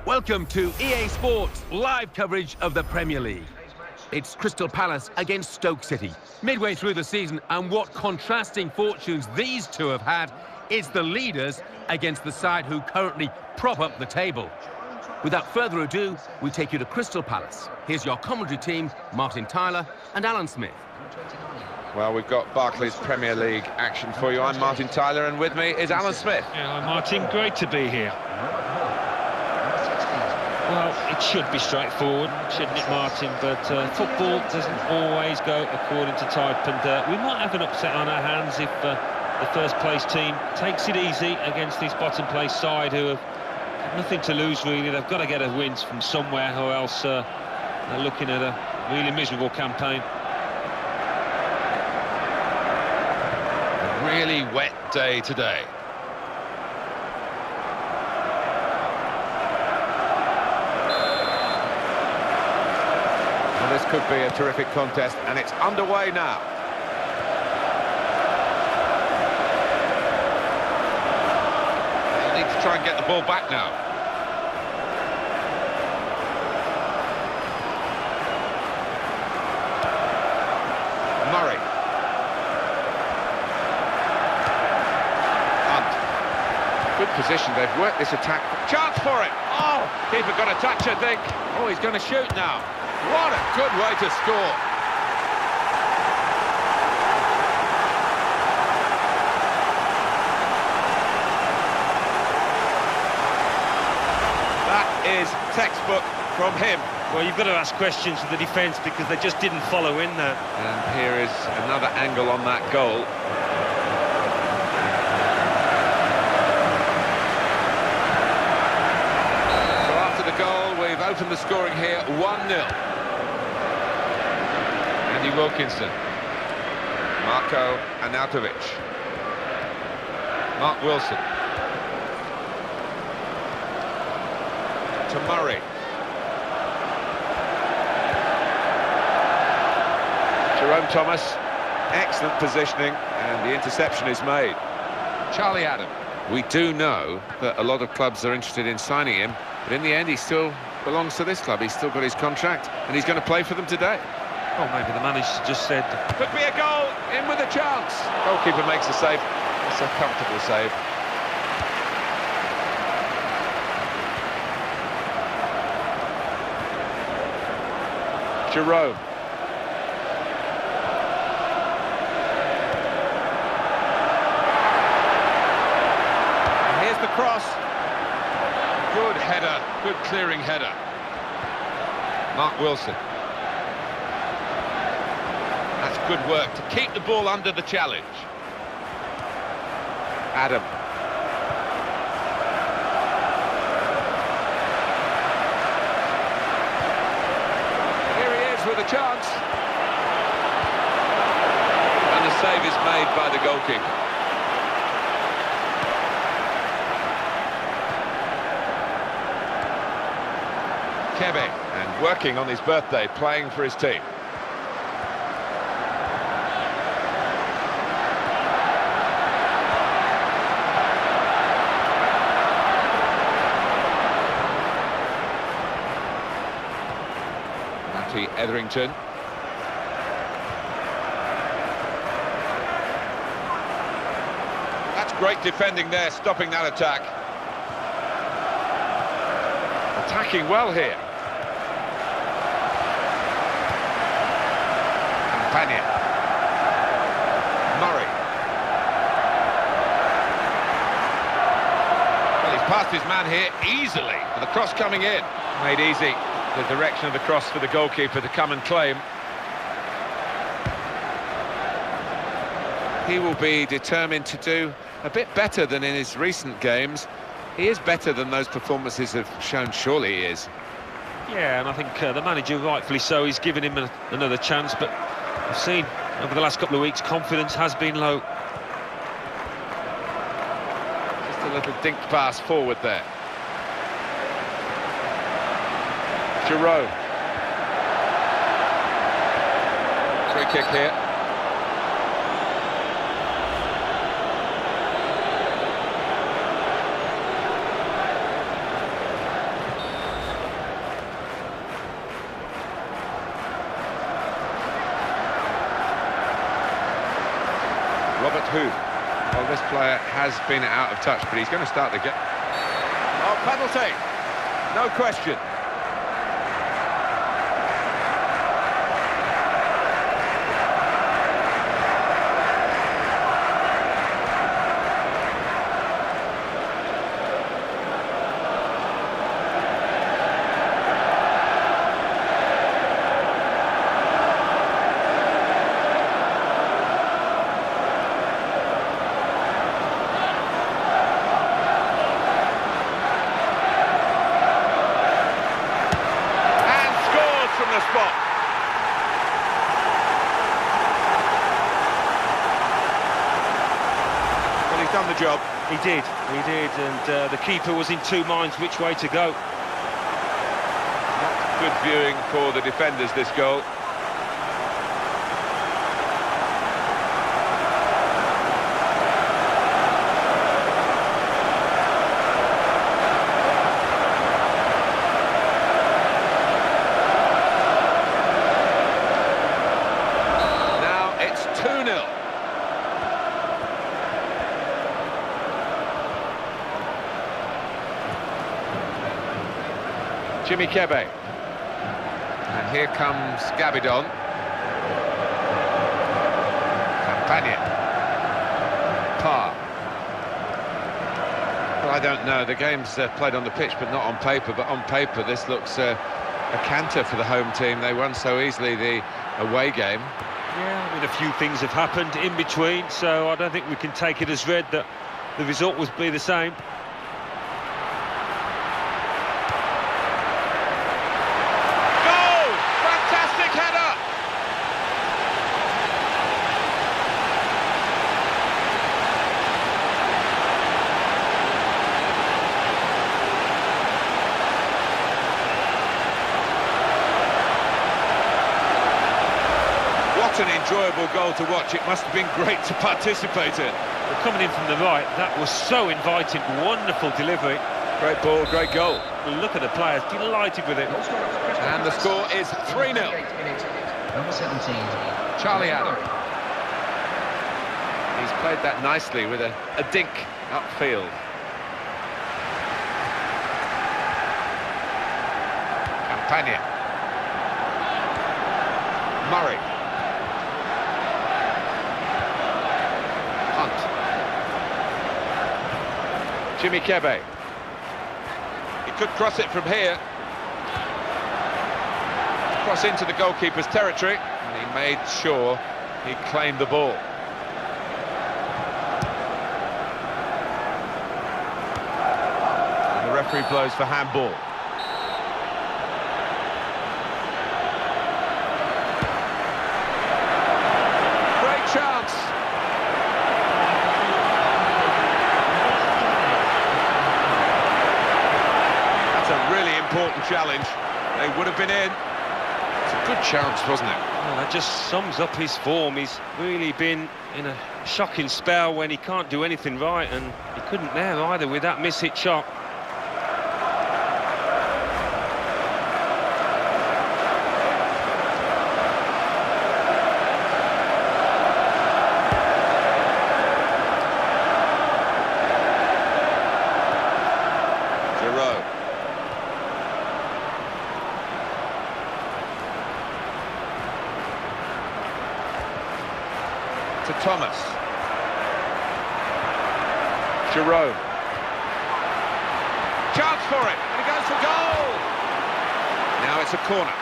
Welcome to EA Sports live coverage of the Premier League. It's Crystal Palace against Stoke City, midway through the season, and what contrasting fortunes these two have had. It's the leaders against the side who currently prop up the table. Without further ado, we take you to Crystal Palace. Here's your commentary team, Martin Tyler and Alan Smith. Well, we've got Barclays Premier League action for you. I'm Martin Tyler, and with me is Alan Smith. Yeah, Martin, great to be here. Well, it should be straightforward, shouldn't it, Martin? But football doesn't always go according to type, and we might have an upset on our hands if the first-place team takes it easy against this bottom-place side who have nothing to lose, really. They've got to get a win from somewhere, or else they're looking at a really miserable campaign. A really wet day today. Well, this could be a terrific contest, and it's underway now. They need to try and get the ball back now. Murray. Hunt. Good position, they've worked this attack. Chance for it! Oh, keeper got a touch, I think. Oh, he's going to shoot now. What a good way to score. That is textbook from him. Well, you've got to ask questions of the defence because they just didn't follow in there. And here is another angle on that goal. So after the goal, we've opened the scoring here, 1-0. Andy Wilkinson. Marko Arnautovic. Mark Wilson. To Murray. Jerome Thomas, excellent positioning, and the interception is made. Charlie Adam. We do know that a lot of clubs are interested in signing him, but in the end he still belongs to this club. He's still got his contract, and he's going to play for them today. Oh, maybe the manager just said... Could be a goal, in with a chance. Goalkeeper makes a save. It's a comfortable save. Jerome. Here's the cross. Good header, good clearing header. Mark Wilson. That's good work to keep the ball under the challenge. Adam. Here he is with a chance. And the save is made by the goalkeeper. Kebe, and working on his birthday, playing for his team. Matty Etherington. That's great defending there, stopping that attack. Attacking well here. Companion. Murray. Well, he's passed his man here easily, and the cross coming in. Made easy, the direction of the cross for the goalkeeper to come and claim. He will be determined to do a bit better than in his recent games. He is better than those performances have shown, surely he is. Yeah, and I think the manager, rightfully so, he's given him another chance, but I've seen over the last couple of weeks confidence has been low. Just a little dink pass forward there. Jerome. Free kick here. Robert Hu. Well, this player has been out of touch, but he's going to start the game. Oh, penalty! No question. Spot. Well, he's done the job. He did, and the keeper was in two minds which way to go. Not good viewing for the defenders, this goal. Jimmy Kebe. And here comes Gabidon. Companion. Parr. Well, I don't know. The game's played on the pitch, but not on paper. But on paper, this looks a canter for the home team. They won so easily the away game. Yeah, I mean, a few things have happened in between, so I don't think we can take it as read that the result would be the same. Goal! Fantastic header! What an enjoyable goal to watch. It must have been great to participate in. Well, coming in from the right, that was so inviting. Wonderful delivery. Great ball, great goal. Look at the players, delighted with it. And the score is 3-0. Number 17. Charlie Adam. He's played that nicely with a dink upfield. Campagna. Murray. Hunt. Jimmy Kebe. He could cross it from here. Cross into the goalkeeper's territory, and he made sure he claimed the ball. And the referee blows for handball. Great chance. That's a really important challenge. They would have been in. It's a good chance, wasn't it? Well, that just sums up his form. He's really been in a shocking spell when he can't do anything right, and he couldn't there either with that miss-hit shot. To Thomas. Jerome. Chance for it, and he goes for goal! Now it's a corner.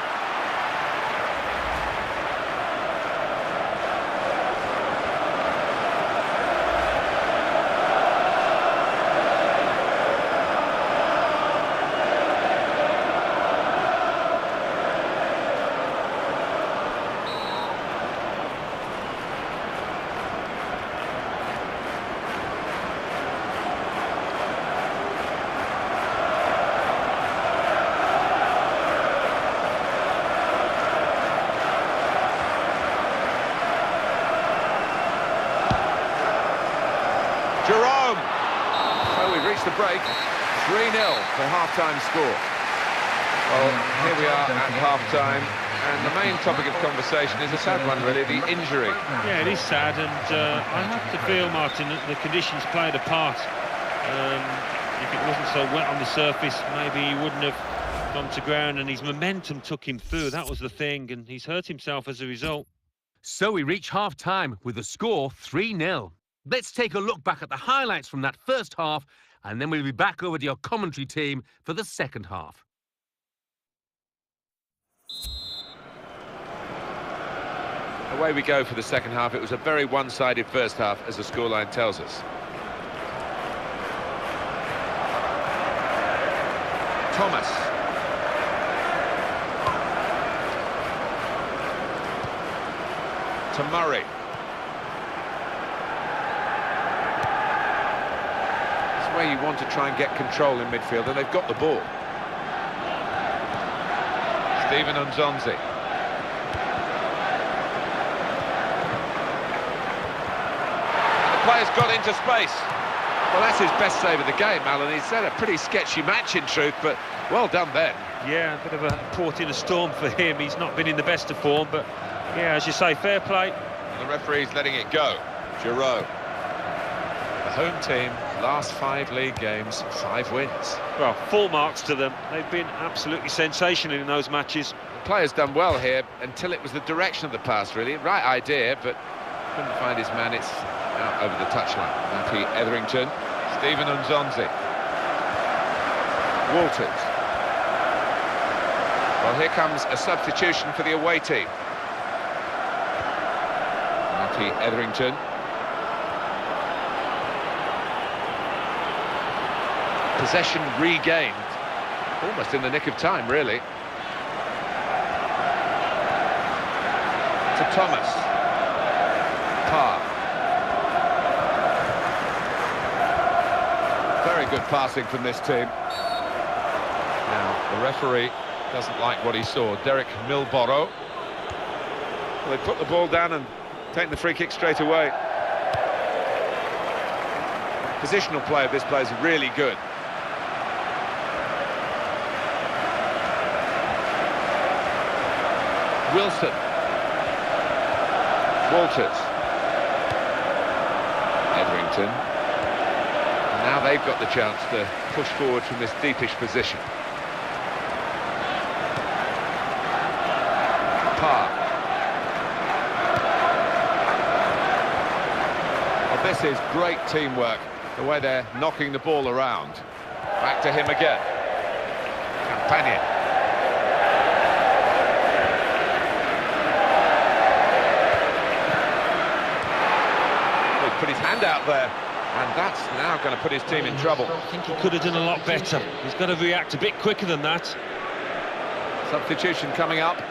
Jerome! So we've reached the break. 3-0 for half-time score. Well, here we are at half-time, and the main topic of conversation is a sad one, really, the injury. Yeah, it is sad, and I have to feel, Martin, that the conditions played a part. If it wasn't so wet on the surface, maybe he wouldn't have gone to ground, and his momentum took him through. That was the thing, and he's hurt himself as a result. So we reach half-time with the score 3-0. Let's take a look back at the highlights from that first half, and then we'll be back over to your commentary team for the second half. Away we go for the second half. It was a very one-sided first half, as the scoreline tells us. Thomas. To Murray. Where you want to try and get control in midfield, and they've got the ball. Stephen Nzonzi. And the player's got into space. Well, that's his best save of the game, Alan. He's had a pretty sketchy match, in truth, but well done then. Yeah, a bit of a port in a storm for him. He's not been in the best of form, but yeah, as you say, fair play. And the referee's letting it go. Giroud. The home team, last 5 league games, 5 wins. Well, full marks to them. They've been absolutely sensational in those matches. The player's done well here until it was the direction of the pass, really. Right idea, but couldn't find his man. It's out over the touchline. Matty Etherington. Stephen Nzonzi. Walters. Well, here comes a substitution for the away team. Marty Etherington. Possession regained. Almost in the nick of time, really. To Thomas. Parr. Very good passing from this team. Now, the referee doesn't like what he saw. Derek Milborough. Well, they put the ball down and take the free kick straight away. Positional play of this player is really good. Wilson. Walters. Etherington. Now they've got the chance to push forward from this deepish position. Parr. Well, this is great teamwork, the way they're knocking the ball around. Back to him again. Companion. Put his hand out there, and that's now going to put his team in trouble. I think he could have done a lot better. He's got to react a bit quicker than that. Substitution coming up.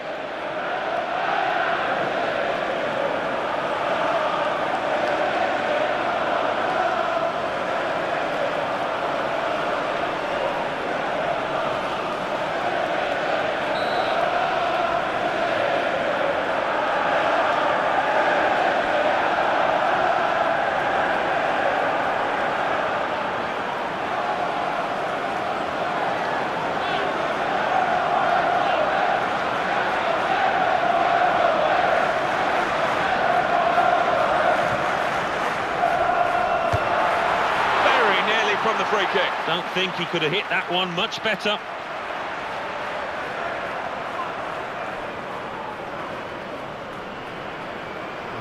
From the free kick. Don't think he could have hit that one much better.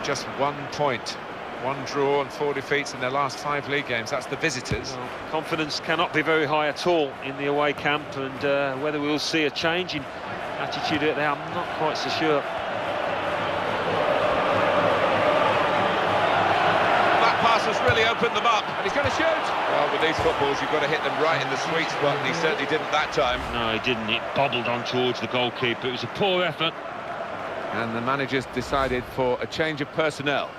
Just 1 point, 1 draw and 4 defeats in their last 5 league games. That's the visitors. Well, confidence cannot be very high at all in the away camp, and whether we'll see a change in attitude out there, I'm not quite so sure. Has really opened them up, and he's going to shoot. Well, with these footballs, you've got to hit them right in the sweet spot, and he certainly didn't that time. No, he didn't. It bobbled on towards the goalkeeper. It was a poor effort. And the manager's decided for a change of personnel.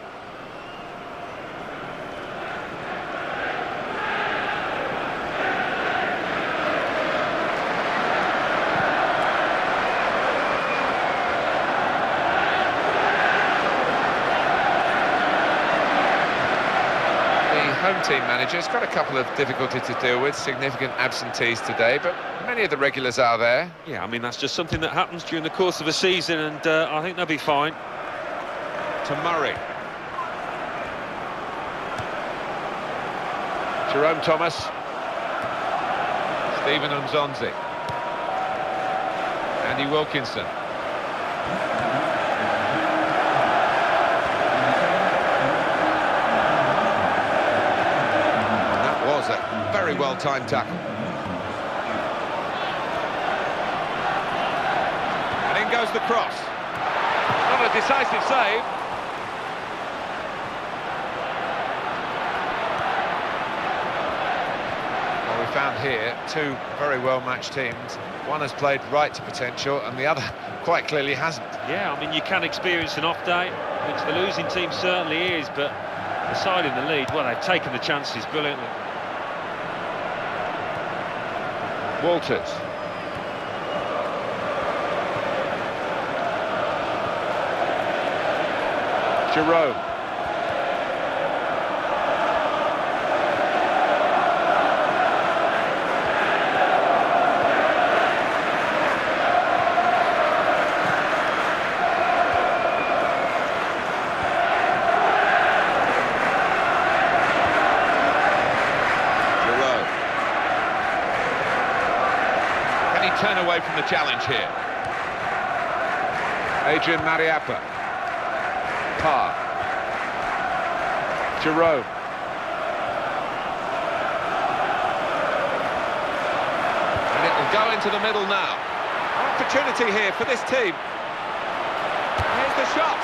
Home team manager's got a couple of difficulties to deal with, significant absentees today, but many of the regulars are there. Yeah, I mean, that's just something that happens during the course of a season, and I think they'll be fine. To Murray. Jerome Thomas. Stephen Nzonzi. Andy Wilkinson. Very well-timed tackle. And in goes the cross. Not a decisive save. Well, we found here 2 very well-matched teams. One has played right to potential, and the other quite clearly hasn't. Yeah, I mean, you can experience an off day, which the losing team certainly is, but the side in the lead, well, they've taken the chances brilliantly. Walters. Jerome. Turn away from the challenge here. Adrian Mariappa. Parr. Jerome. And it will go into the middle now. Opportunity here for this team. Here's the shot.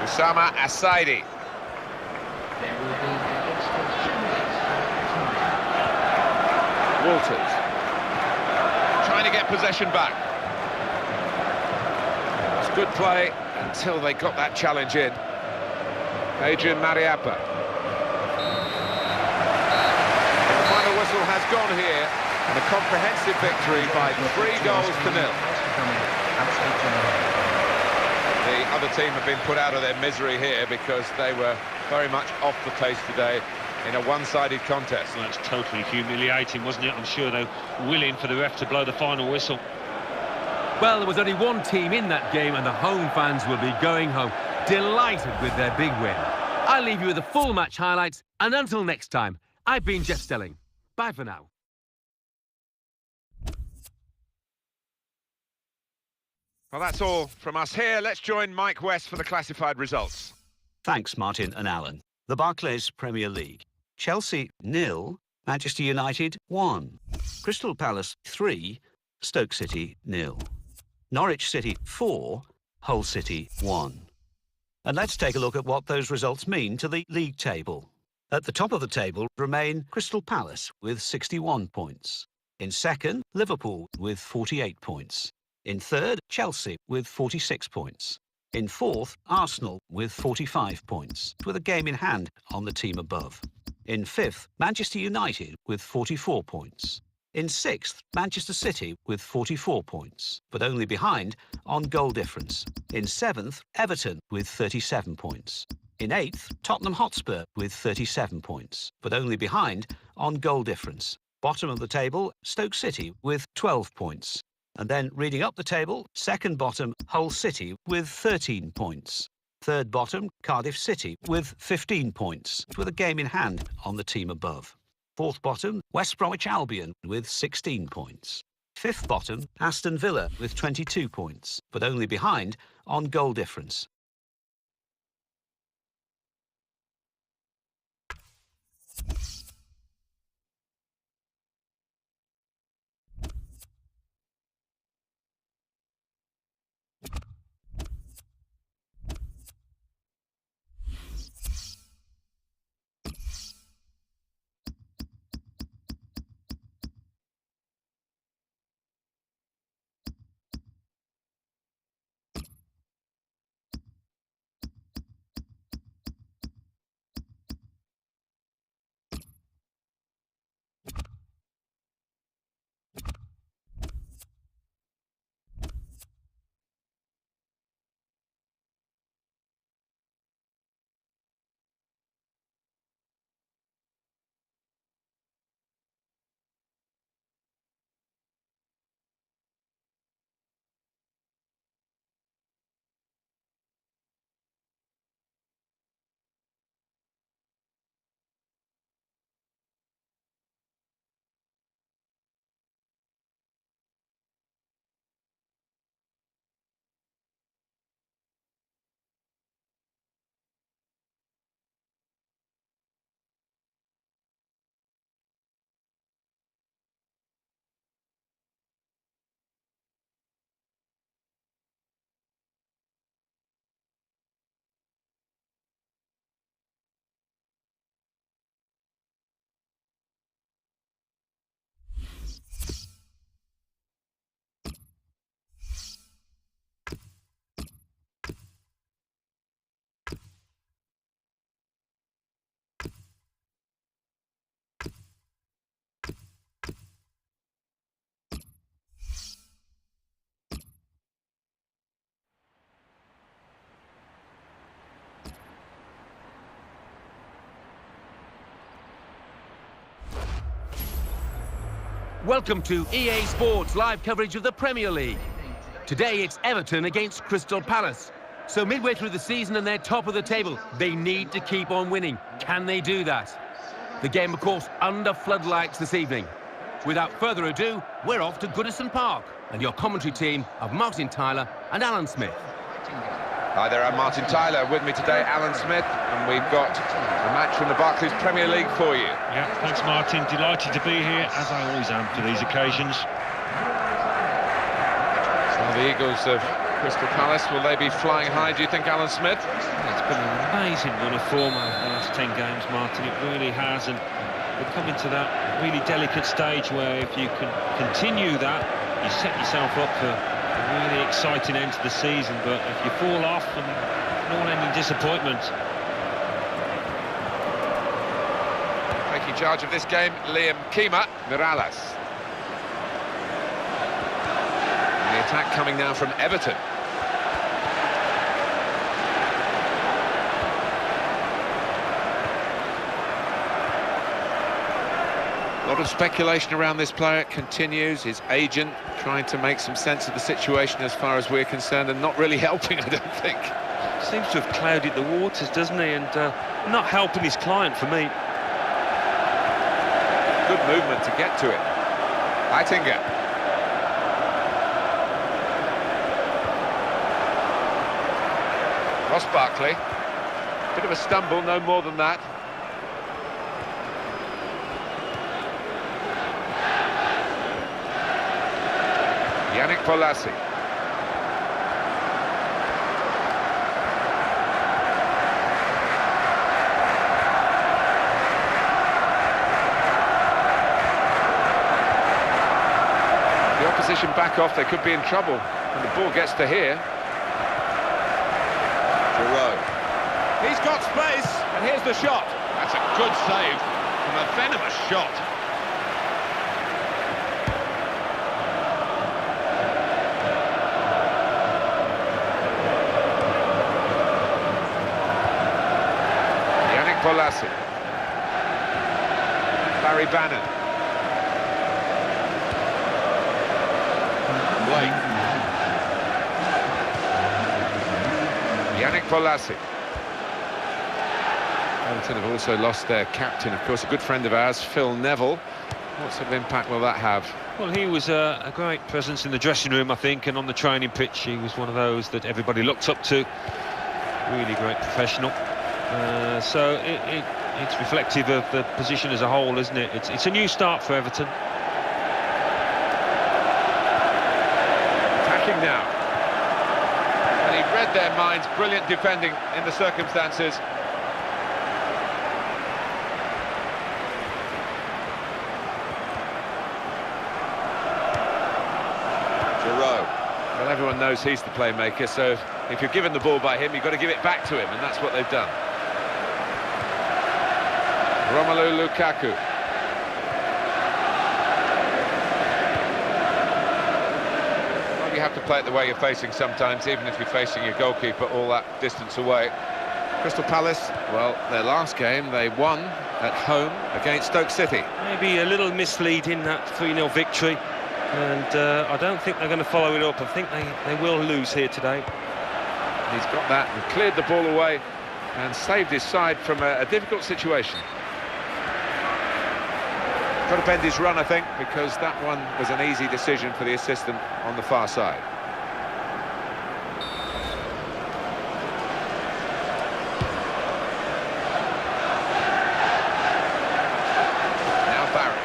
Usama Asaidi. There will be an extra 2 minutes of time. Walters. Trying to get possession back. It's good play until they got that challenge in. Adrian Mariappa. The final whistle has gone here, and a comprehensive victory by 3 goals to 0. The other team have been put out of their misery here because they were very much off the pace today in a one-sided contest. Well, that's totally humiliating, wasn't it? I'm sure they're willing for the ref to blow the final whistle. Well, there was only one team in that game, and the home fans will be going home, delighted with their big win. I'll leave you with the full match highlights, and until next time, I've been Jeff Stelling. Bye for now. Well, that's all from us here. Let's join Mike West for the classified results. Thanks, Martin and Alan. The Barclays Premier League. Chelsea 0, Manchester United 1. Crystal Palace 3, Stoke City 0. Norwich City 4, Hull City 1. And let's take a look at what those results mean to the league table. At the top of the table remain Crystal Palace with 61 points. In second, Liverpool with 48 points. In third, Chelsea with 46 points. In fourth, Arsenal with 45 points, with a game in hand on the team above. In fifth, Manchester United with 44 points. In sixth, Manchester City with 44 points, but only behind on goal difference. In seventh, Everton with 37 points. In eighth, Tottenham Hotspur with 37 points, but only behind on goal difference. Bottom of the table, Stoke City with 12 points. And then reading up the table, second bottom, Hull City with 13 points. Third bottom, Cardiff City with 15 points, with a game in hand on the team above. Fourth bottom, West Bromwich Albion with 16 points. Fifth bottom, Aston Villa with 22 points, but only behind on goal difference. Welcome to EA Sports live coverage of the Premier League. Today it's Everton against Crystal Palace. So midway through the season and they're top of the table, they need to keep on winning. Can they do that? The game, of course, under floodlights this evening. Without further ado, we're off to Goodison Park. and your commentary team of Martin Tyler and Alan Smith. Hi there, I'm Martin Tyler. With me today, Alan Smith, and we've got a match from the Barclays Premier League for you. Yeah, thanks, Martin. Delighted to be here, as I always am for these occasions. So the Eagles of Crystal Palace, will they be flying high, do you think, Alan Smith? It's been an amazing run of form over the last 10 games, Martin. It really has, and we're coming to that really delicate stage where if you can continue that, you set yourself up for a really exciting end to the season. But if you fall off, and an all-ending disappointment. Taking charge of this game, Liam Kima Mirallas. And the attack coming now from Everton. A lot of speculation around this player. It continues. His agent trying to make some sense of the situation as far as we're concerned, and not really helping, I don't think. Seems to have clouded the waters, doesn't he? And not helping his client, for me. Good movement to get to it. Heitinga. Ross Barkley. Bit of a stumble, no more than that. Yannick Bolasie. The opposition back off, they could be in trouble when the ball gets to here. Giroud. He's got space, and here's the shot. That's a good save from a venomous shot. Bolasie. Barry Bannon. Blake. Yannick Bolasie. Everton have also lost their captain, of course, a good friend of ours, Phil Neville. What sort of impact will that have? Well, he was a great presence in the dressing room, I think, and on the training pitch he was one of those that everybody looked up to. Really great professional. So it's reflective of the position as a whole, isn't it? It's a new start for Everton. Attacking now. And he read their minds, brilliant defending in the circumstances. Giroud. Well, everyone knows he's the playmaker, so if you're given the ball by him, you've got to give it back to him, and that's what they've done. Romelu Lukaku. Well, you have to play it the way you're facing sometimes, even if you're facing your goalkeeper all that distance away. Crystal Palace, well, their last game, they won at home against Stoke City. Maybe a little misleading, that 3-0 victory, and I don't think they're going to follow it up. I think they will lose here today. He's got that and cleared the ball away and saved his side from a difficult situation. Got to bend his run, I think, because that one was an easy decision for the assistant on the far side. Now Barry.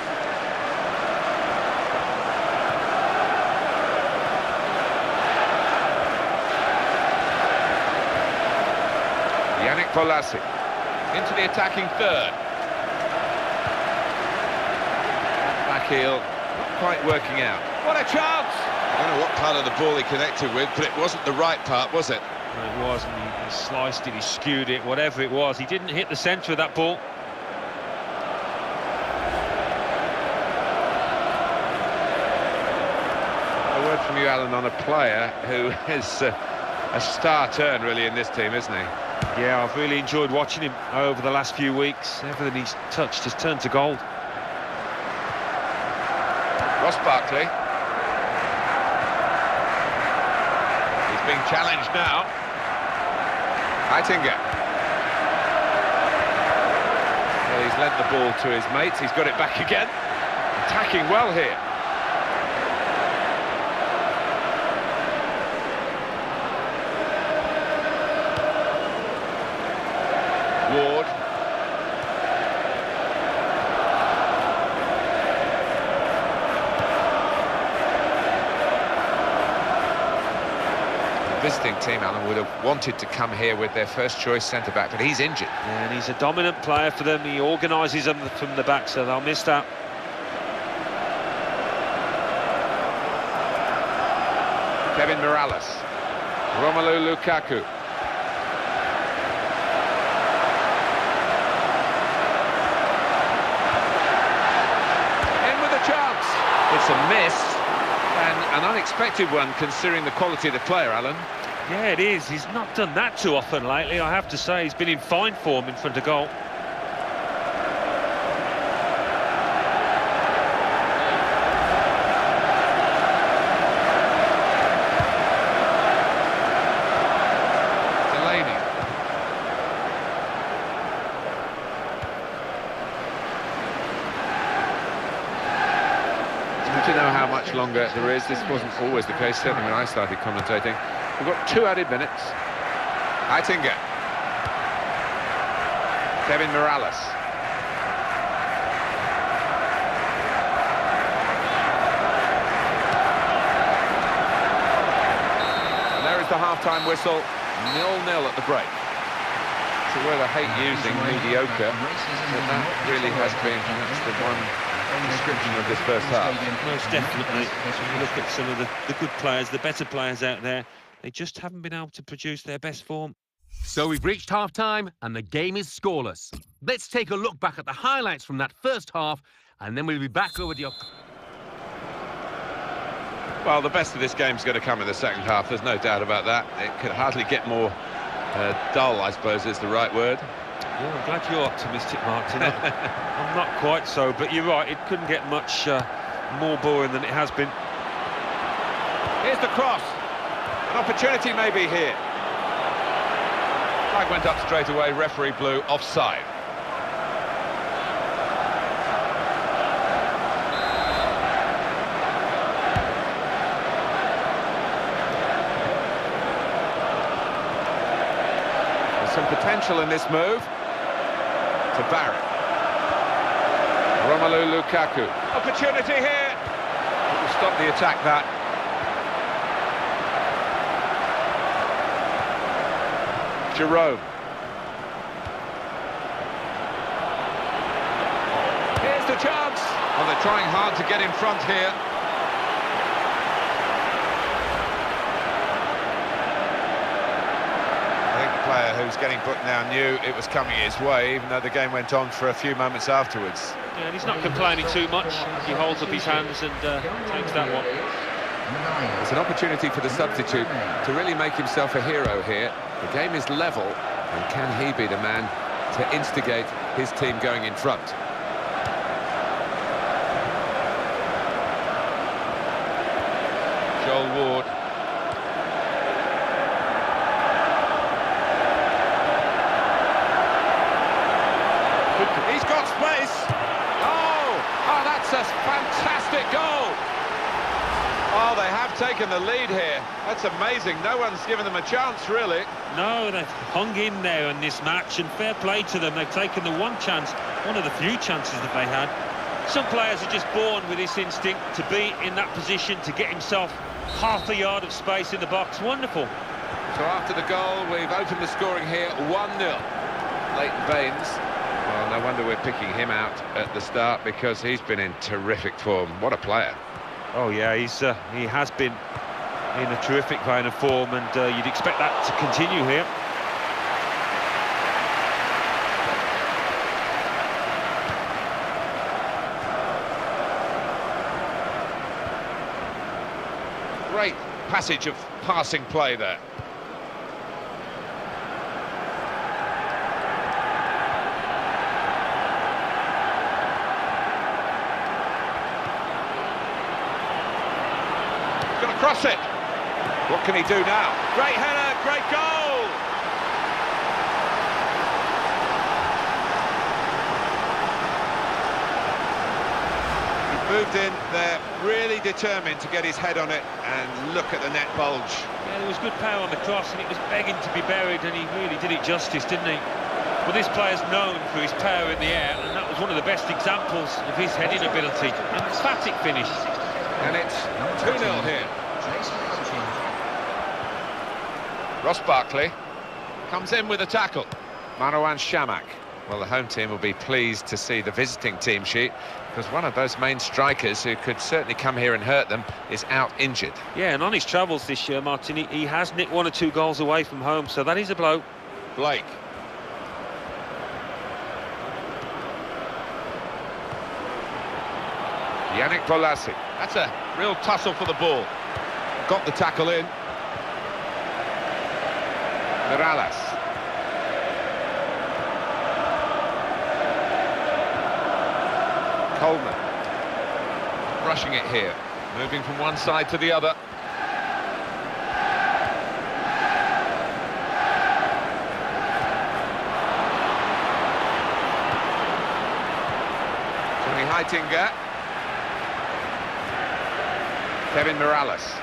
Yannick Bolasie into the attacking third. Heel, not quite working out. What a chance! I don't know what part of the ball he connected with, but it wasn't the right part, was it? It was, and he sliced it, he skewed it, whatever it was. He didn't hit the centre of that ball. A word from you, Alan, on a player who is a star turn, really, in this team, isn't he? Yeah, I've really enjoyed watching him over the last few weeks. Everything he's touched has turned to gold. Ross Barkley. He's being challenged now. Heitinga. Well, he's lent the ball to his mates. He's got it back again. Attacking well here. visiting team, Alan, would have wanted to come here with their first choice centre-back, but he's injured. Yeah, and he's a dominant player for them. He organises them from the back, so they'll miss that. Kevin Morales, Romelu Lukaku. In with a chance. It's a miss, and an unexpected one considering the quality of the player, Alan. Yeah, it is. He's not done that too often lately, I have to say. He's been in fine form in front of goal. To know how much longer there is. This wasn't always the case, certainly when I started commentating. We've got 2 added minutes. Aitinga. Kevin Morales. And there is the half-time whistle. 0-0 at the break. It's a word I hate using, mediocre, but that really has been the one description of this first half. Most definitely. When you look at some of the good players, the better players out there, they just haven't been able to produce their best form. So we've reached half-time and the game is scoreless. Let's take a look back at the highlights from that first half, and then we'll be back over to your... Well, the best of this game's going to come in the second half, there's no doubt about that. It could hardly get more dull, I suppose is the right word. Yeah, I'm glad you're optimistic, Martin. I'm not quite so, but you're right, it couldn't get much more boring than it has been. Here's the cross. An opportunity maybe here. Flag went up straight away, referee blew offside. There's some potential in this move. To Barrett. Romelu Lukaku. Opportunity here. It will stop the attack, that. Jerome. Here's the chance. Well, they're trying hard to get in front here. Player who's getting booked now knew it was coming his way, even though the game went on for a few moments afterwards. Yeah, and he's not complaining too much. He holds up his hands and takes that one. It's an opportunity for the substitute to really make himself a hero here. The game is level, and can he be the man to instigate his team going in front? Joel Ward. He's got space. Oh, that's a fantastic goal. Oh, they have taken the lead here. That's amazing. No one's given them a chance, really. No, they've hung in there in this match, and fair play to them. They've taken the one chance, one of the few chances that they had. Some players are just born with this instinct to be in that position, to get himself half a yard of space in the box. Wonderful. So after the goal, we've opened the scoring here, 1-0. Leighton Baines. Well, no wonder we're picking him out at the start, because he's been in terrific form. What a player. Oh, yeah, he has been in a terrific vein of form, and you'd expect that to continue here. Great passage of passing play there. Cross it. What can he do now? Great header, great goal! He moved in there, really determined to get his head on it, and look at the net bulge. Yeah, there was good power on the cross, and it was begging to be buried, and he really did it justice, didn't he? Well, this player's known for his power in the air, and that was one of the best examples of his heading ability. An emphatic finish. And it's 2-0 here. Ross Barkley comes in with a tackle. Marwan Shamak. Well, the home team will be pleased to see the visiting team sheet, because one of those main strikers who could certainly come here and hurt them is out injured. Yeah, and on his travels this year, Martin, he has nicked 1 or 2 goals away from home, so that is a blow. Blake. Yannick Bolasie. That's a real tussle for the ball. Got the tackle in. Morales. Coleman. Rushing it here. Moving from one side to the other. Johnny Heitinga. Kevin Morales.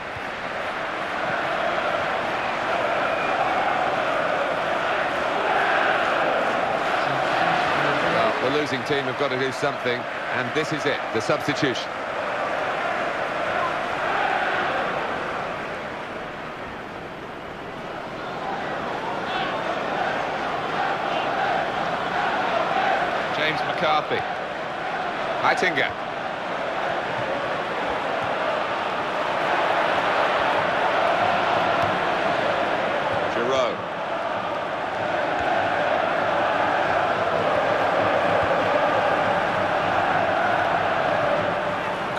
Well, the losing team have got to do something, and this is it, the substitution. James McCarthy. Heitinga.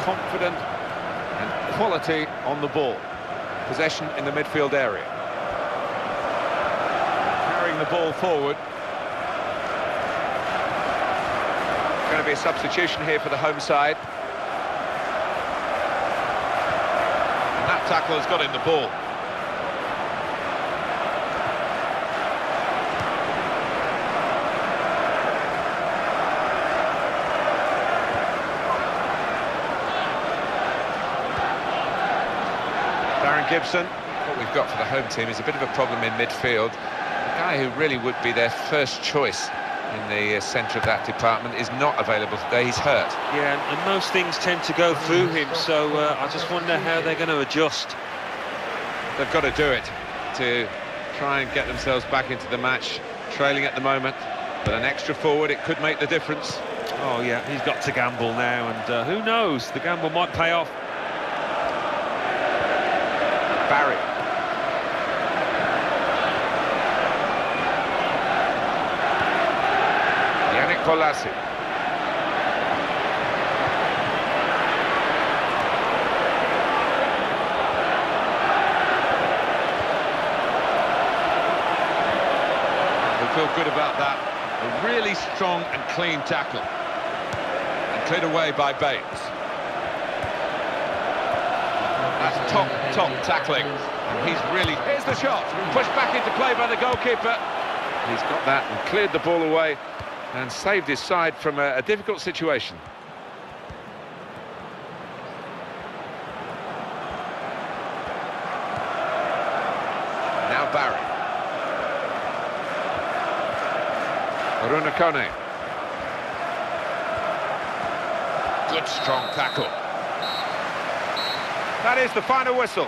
Confident and quality on the ball. Possession in the midfield area. Carrying the ball forward. Going to be a substitution here for the home side. And that tackle has got in the ball. Gibson. What we've got for the home team is a bit of a problem in midfield. The guy who really would be their first choice in the centre of that department is not available today. He's hurt. Yeah, and most things tend to go through him, so I just wonder how they're going to adjust. They've got to do it to try and get themselves back into the match. Trailing at the moment, but an extra forward, it could make the difference. Oh yeah, he's got to gamble now, and who knows, the gamble might pay off. Barry. Yannick Bolasie. We feel good about that. A really strong and clean tackle. And cleared away by Bates. That's top tackling. And he's really... Here's the shot. Pushed back into play by the goalkeeper. He's got that and cleared the ball away and saved his side from a difficult situation. Now Barry. Aruna Kone. Good strong tackle. That is the final whistle.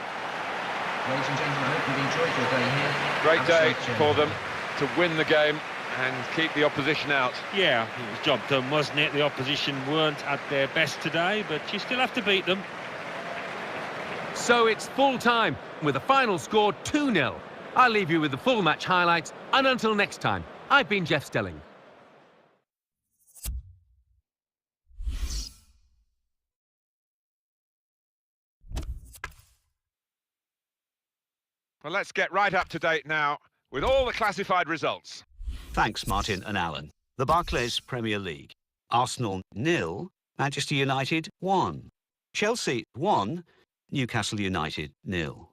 Ladies and gentlemen, I hope you've enjoyed your day here. Great day for them to win the game and keep the opposition out. Yeah, it was job done, wasn't it? The opposition weren't at their best today, but you still have to beat them. So it's full time with a final score 2-0. I'll leave you with the full match highlights, and until next time, I've been Jeff Stelling. Well, let's get right up to date now with all the classified results. Thanks, Martin and Alan. The Barclays Premier League. Arsenal 0, Manchester United 1. Chelsea 1, Newcastle United 0.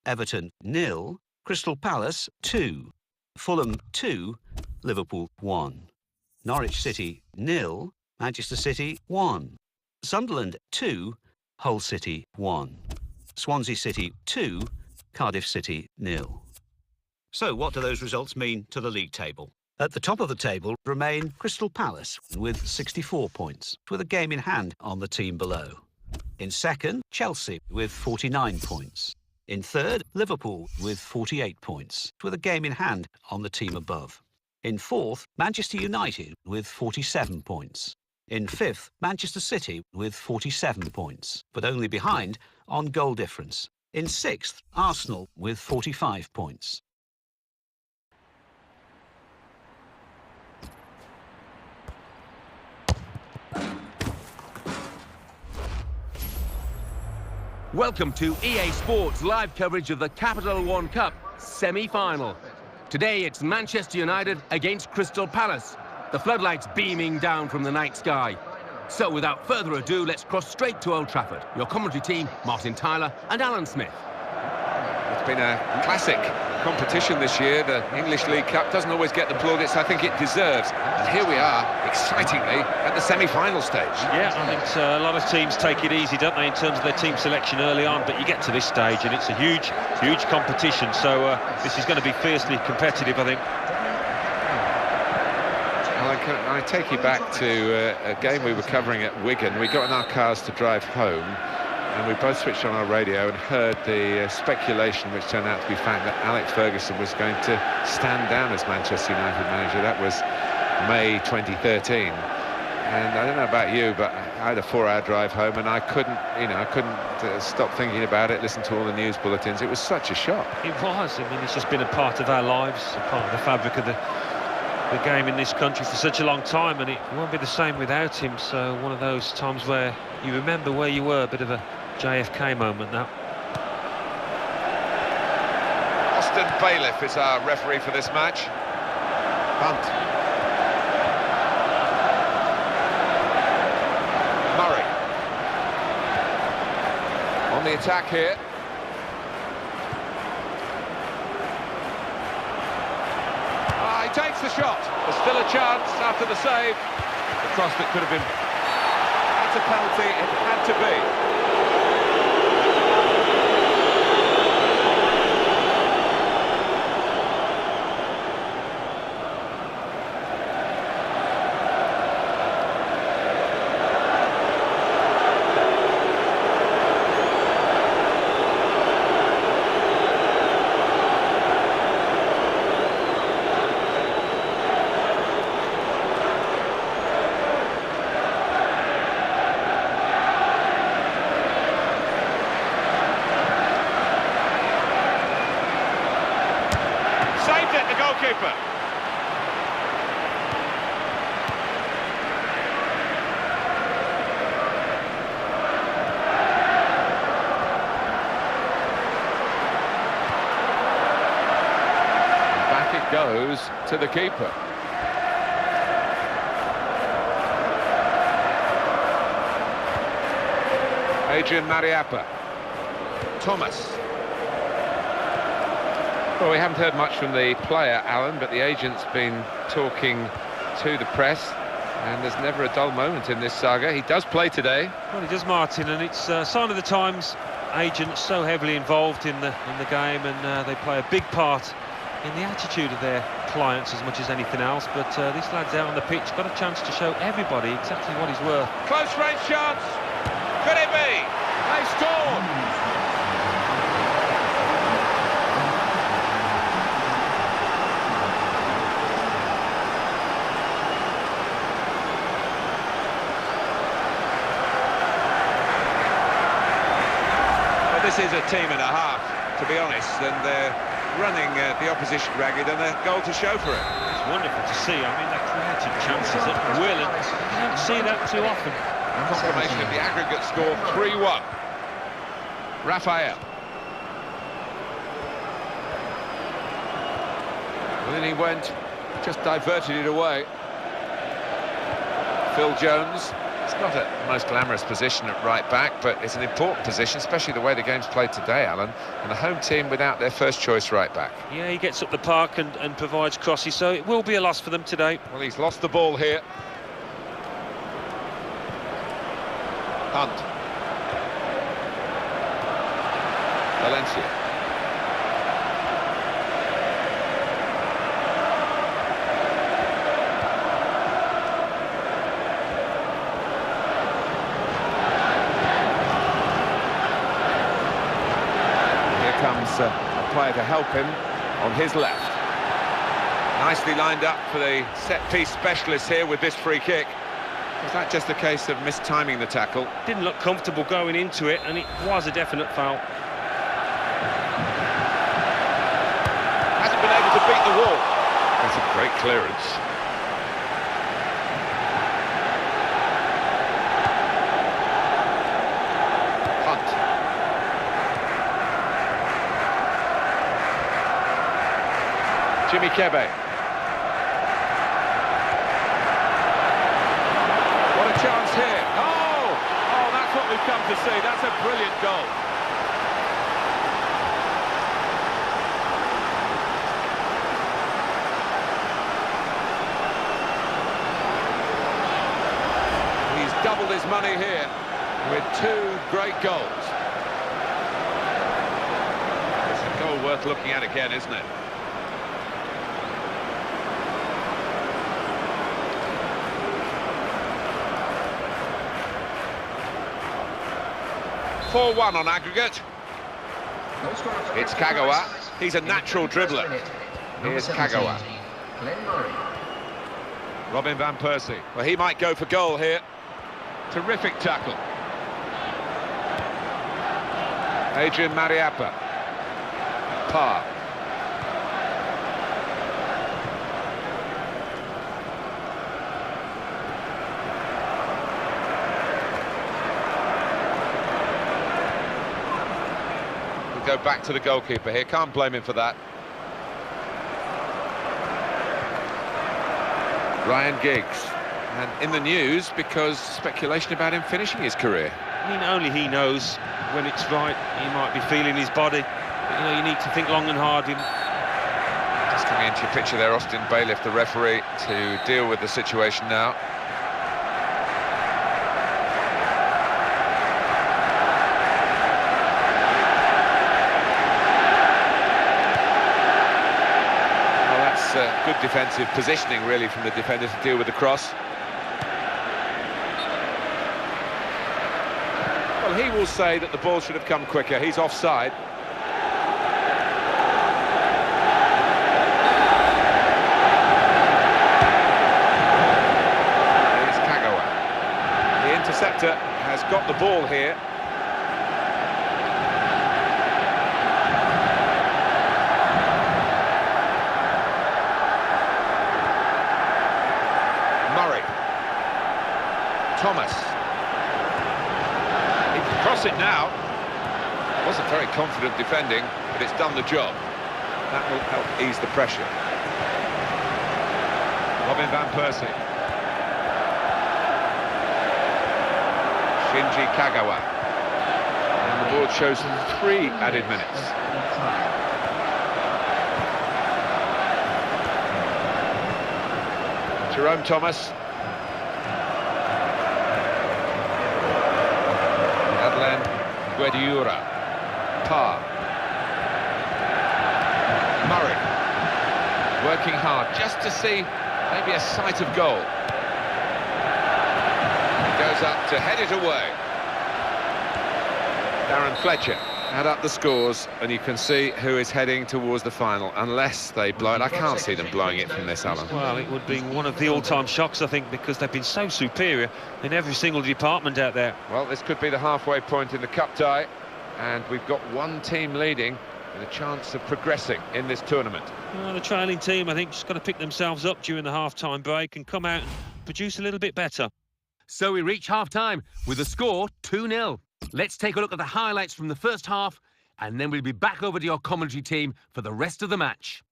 Everton 0, Crystal Palace 2. Fulham 2, Liverpool 1. Norwich City 0, Manchester City 1. Sunderland 2, Hull City 1. Swansea City 2, Cardiff City 0. So what do those results mean to the league table? At the top of the table remain Crystal Palace with 64 points, with a game in hand on the team below. In second, Chelsea with 49 points. In third, Liverpool with 48 points, with a game in hand on the team above. In fourth, Manchester United with 47 points. In fifth, Manchester City with 47 points, but only behind on goal difference. In sixth, Arsenal with 45 points. Welcome to EA Sports live coverage of the Capital One Cup semi-final. Today it's Manchester United against Crystal Palace. The floodlights beaming down from the night sky. So without further ado, let's cross straight to Old Trafford. Your commentary team, Martin Tyler and Alan Smith. It's been a classic competition this year. The English League Cup doesn't always get the plaudits I think it deserves. And here we are, excitingly, at the semi-final stage. Yeah, I think a lot of teams take it easy, don't they, in terms of their team selection early on, but you get to this stage and it's a huge competition, so this is going to be fiercely competitive, I think. Well, I take you back to a game we were covering at Wigan. We got in our cars to drive home, and we both switched on our radio and heard the speculation, which turned out to be fact, that Alex Ferguson was going to stand down as Manchester United manager. That was May 2013. And I don't know about you, but I had a 4-hour drive home, and I couldn't stop thinking about it, listen to all the news bulletins. It was such a shock. It was. I mean, it's just been a part of our lives, a part of the fabric of the game in this country for such a long time, and it won't be the same without him. So one of those times where you remember where you were, a bit of a JFK moment now. Austin Bailiff is our referee for this match. Hunt. Murray. On the attack here. He takes the shot. There's still a chance after the save. The cross that could have been... That's a penalty, it had to be. Saved it, the goalkeeper. And back it goes to the keeper. Adrian Mariappa. Thomas. Well, we haven't heard much from the player, Alan, but the agent's been talking to the press, and there's never a dull moment in this saga. He does play today. Well, he does, Martin, and it's a sign of the times. Agents so heavily involved in the game, and they play a big part in the attitude of their clients as much as anything else. But this lad's out on the pitch, got a chance to show everybody exactly what he's worth. Close range chance. Could it be? They scored. This is a team and a half, to be honest, and they're running the opposition ragged, and a goal to show for it. It's wonderful to see. I mean, they're creating chances at will, and you don't see that too often. Confirmation of the aggregate score, 3-1. Raphael. And then he went, just diverted it away. Phil Jones. It's not a most glamorous position at right back, but it's an important position, especially the way the game's played today, Alan. And the home team without their first choice right back. Yeah, he gets up the park and provides crosses, so it will be a loss for them today. Well, he's lost the ball here. Hunt. Valencia. player to help him on his left. Nicely lined up for the set-piece specialist here with this free kick. Was that just a case of mistiming the tackle? Didn't look comfortable going into it, and it was a definite foul. Hasn't been able to beat the wall. That's a great clearance. Hunt. Jimmy Kebe. What a chance here. Oh, that's what we've come to see. That's a brilliant goal. He's doubled his money here with 2 great goals. It's a goal worth looking at again, isn't it? (4-1) on aggregate. It's Kagawa. He's a natural dribbler. Here's Kagawa. Robin van Persie. Well, he might go for goal here. Terrific tackle. Adrian Mariappa. Parr. Go back to the goalkeeper here, can't blame him for that. Ryan Giggs, and in the news because speculation about him finishing his career. I mean, only he knows when it's right. He might be feeling his body, but, you know, you need to think long and hard. Just coming into your picture there, Austin Bailiff, the referee, to deal with the situation now. Good defensive positioning, really, from the defender to deal with the cross. Well, he will say that the ball should have come quicker. He's offside. Here's Kagawa. The interceptor has got the ball here. Thomas. He can cross it now. Wasn't very confident defending, but it's done the job. That will help ease the pressure. Robin van Persie. Shinji Kagawa. And the board shows 3 added minutes. Jerome Thomas. Guediura. Parr. Murray. Working hard just to see maybe a sight of goal. He goes up to head it away. Darren Fletcher. Add up the scores and you can see who is heading towards the final, unless they blow it. I can't see them blowing it from this, Alan. Well, it would be one of the all-time shocks, I think, because they've been so superior in every single department out there. Well, this could be the halfway point in the cup tie, and we've got one team leading with a chance of progressing in this tournament. Well, the trailing team, I think, just got to pick themselves up during the half-time break and come out and produce a little bit better. So we reach half-time with the score 2-0. Let's take a look at the highlights from the first half, and then we'll be back over to your commentary team for the rest of the match.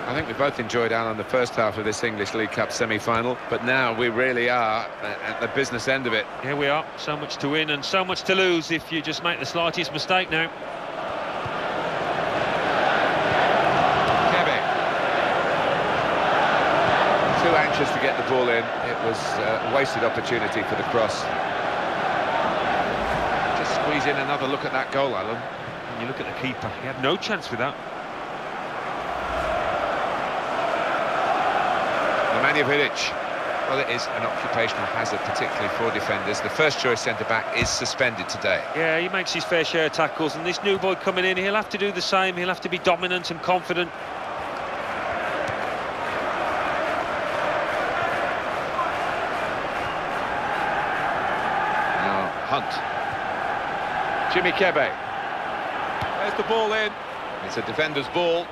I think we both enjoyed, Alan, the first half of this English League Cup semi-final, but now we really are at the business end of it. Here we are, so much to win and so much to lose if you just make the slightest mistake now. Kebe. Too anxious to get the ball in. It was a wasted opportunity for the cross. Just squeeze in another look at that goal, Alan. And you look at the keeper, he had no chance with that. Nemanja Vidic. Well, it is an occupational hazard, particularly for defenders. The first choice centre-back is suspended today. Yeah, he makes his fair share of tackles, and this new boy coming in, he'll have to do the same. He'll have to be dominant and confident. Now, Hunt. Jimmy Kebe. There's the ball in. It's a defender's ball.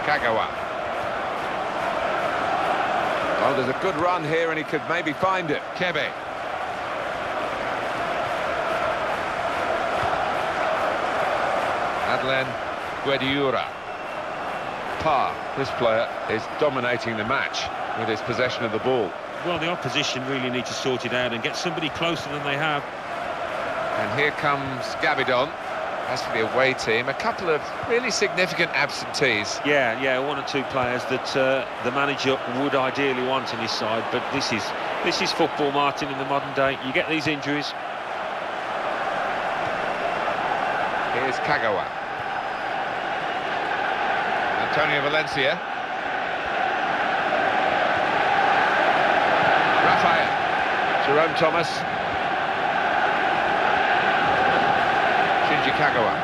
Kagawa. Oh, there's a good run here and he could maybe find it. Kebe. Adlen Guediura. This player is dominating the match with his possession of the ball. Well, the opposition really need to sort it out and get somebody closer than they have. And here comes Gabidon. As for the away team, a couple of really significant absentees. Yeah, one or two players that the manager would ideally want in his side, but this is football, Martin, in the modern day. You get these injuries. Here's Kagawa. Antonio Valencia. Rafael. Jerome Thomas. Shinji Kagawa.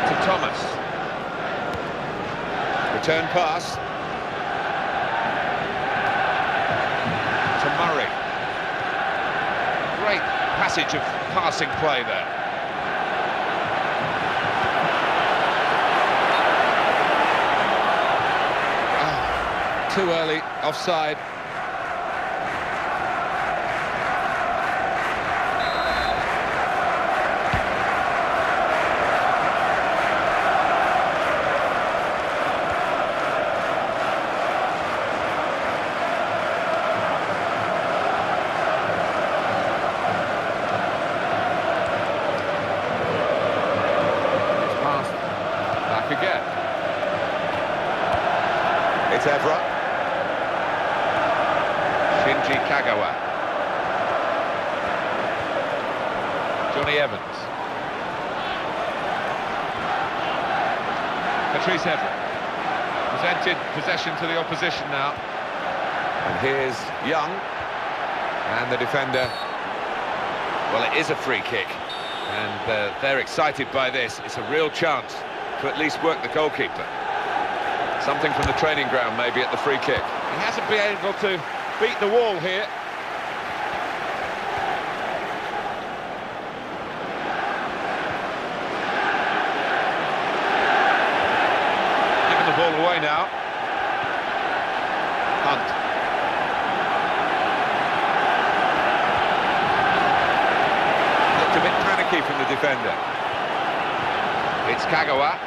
To Thomas. Return pass. To Murray. Great passage of passing play there. Too early, offside. Again. It's Evra. Shinji Kagawa. Johnny Evans. Patrice Evra. Presented possession to the opposition now. And here's Young. And the defender. Well, it is a free kick. And they're excited by this. It's a real chance to at least work the goalkeeper. Something from the training ground maybe at the free kick. He hasn't been able to beat the wall here. Giving the ball away now. Hunt. Looked a bit panicky from the defender. It's Kagawa.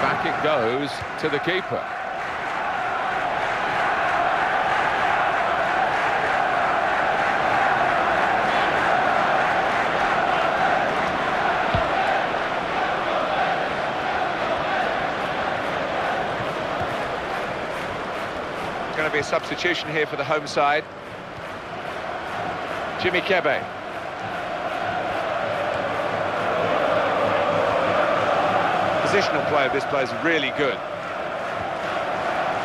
Back it goes to the keeper. It's going to be a substitution here for the home side. Jimmy Kebe. Positional play of this player is really good.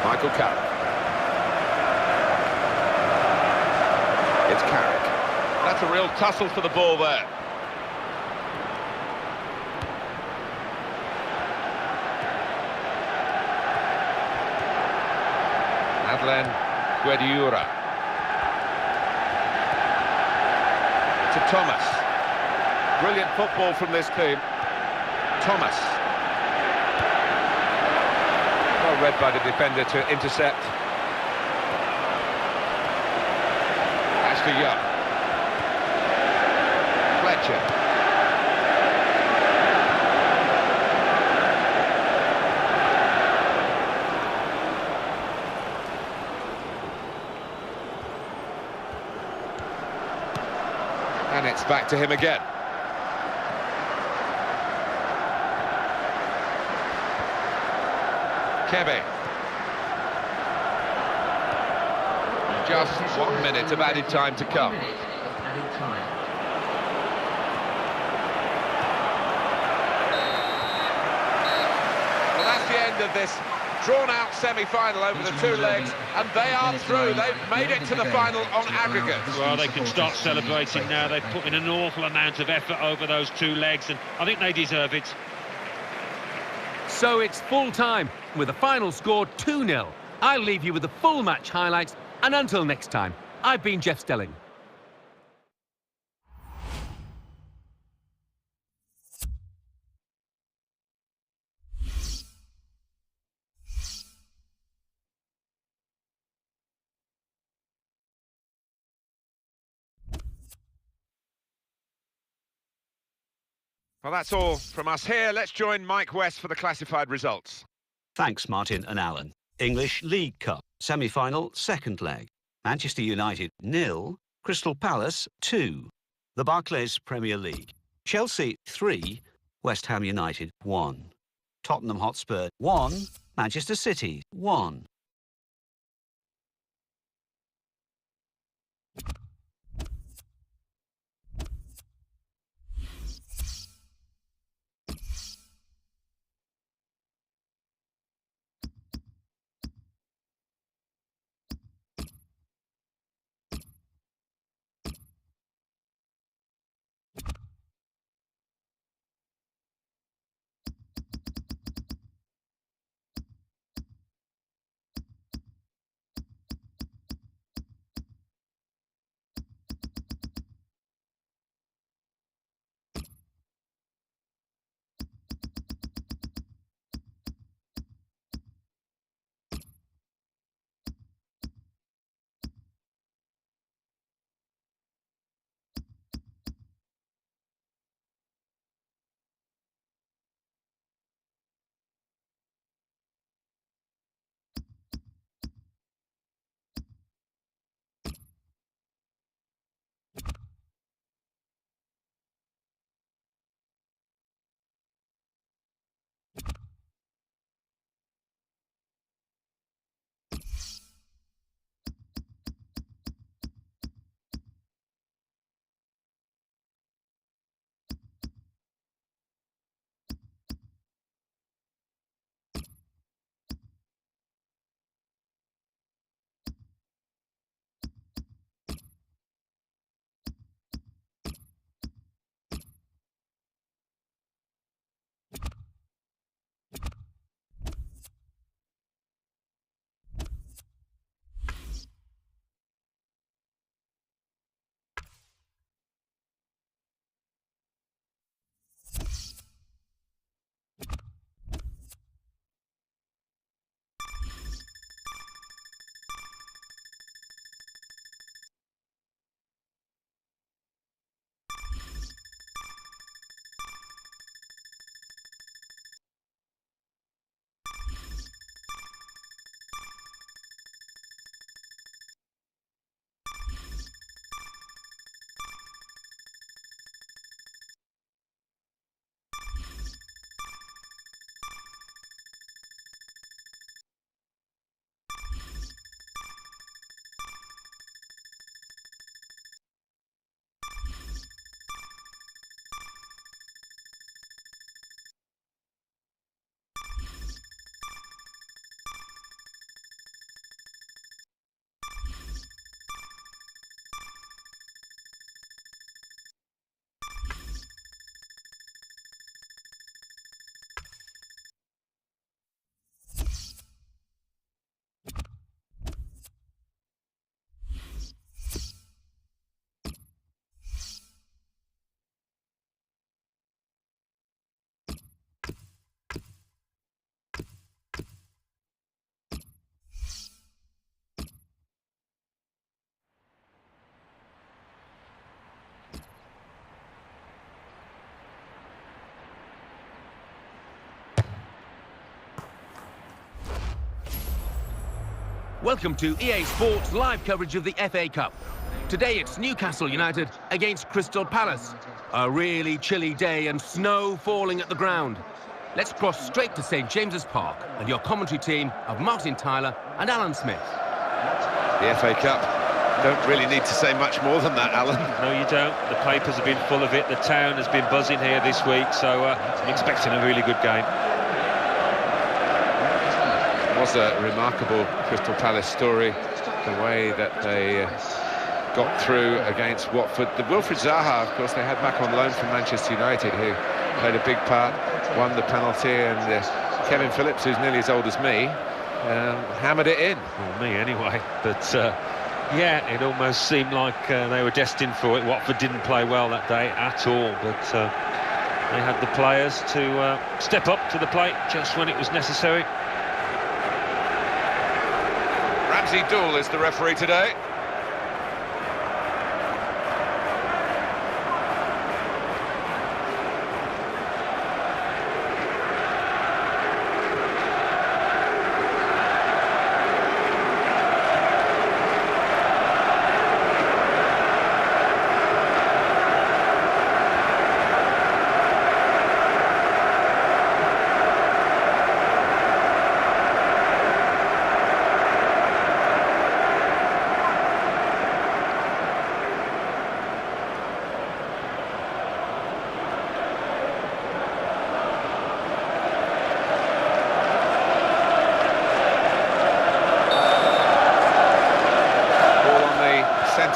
Michael Carrick. It's Carrick. That's a real tussle for the ball there. Adlen Guediura. To Thomas. Brilliant football from this team. Thomas. Well read by the defender to intercept. Ashley Young. Fletcher. And it's back to him again. Kebe. Just 1 minute of added time to come. 1 minute of added time. Well, that's the end of this drawn-out semi-final over the two legs, and they are through. They've made it to the final on aggregate. Well, they can start celebrating now. They've put in an awful amount of effort over those two legs, and I think they deserve it. So it's full time, with the final score 2-0. I'll leave you with the full match highlights, and until next time, I've been Jeff Stelling. Well, that's all from us here. Let's join Mike West for the classified results. Thanks, Martin and Alan. English League Cup, semi-final, second leg. Manchester United 0, Crystal Palace 2. The Barclays Premier League. Chelsea 3, West Ham United 1. Tottenham Hotspur 1, Manchester City 1. Welcome to EA Sports live coverage of the FA Cup. Today it's Newcastle United against Crystal Palace. A really chilly day and snow falling at the ground. Let's cross straight to St James's Park and your commentary team of Martin Tyler and Alan Smith. The FA Cup Don't really need to say much more than that, Alan. No, you don't. The papers have been full of it. The town has been buzzing here this week, so I'm expecting a really good game. It was a remarkable Crystal Palace story, the way that they got through against Watford. The Wilfried Zaha, of course, they had back on loan from Manchester United, who played a big part, won the penalty, and Kevin Phillips, who's nearly as old as me, hammered it in. Well, me anyway, but yeah, it almost seemed like they were destined for it. Watford didn't play well that day at all, but they had the players to step up to the plate just when it was necessary. Ramsey Dool is the referee today.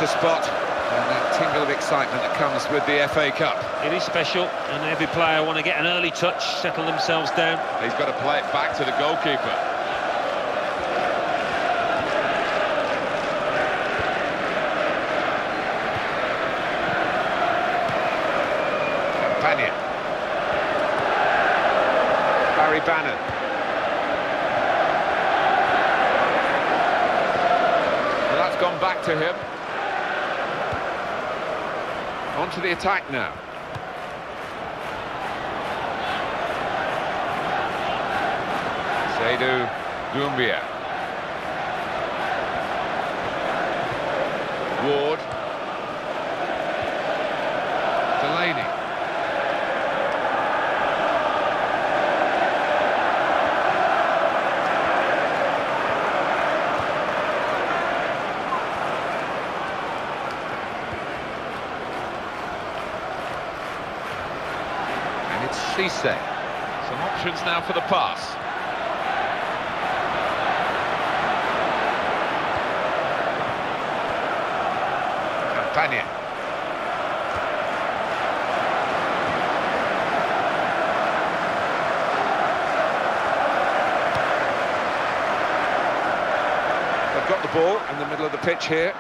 Spot and that tingle of excitement that comes with the FA Cup. It is special, and every player want to get an early touch, settle themselves down. He's got to play it back to the goalkeeper. Campagna. Barry Bannon. Well, that's gone back to him. On to the attack now. Seydou Doumbia. Ward. Delaney. Cisse. Some options now for the pass. Campagna. They've got the ball in the middle of the pitch here.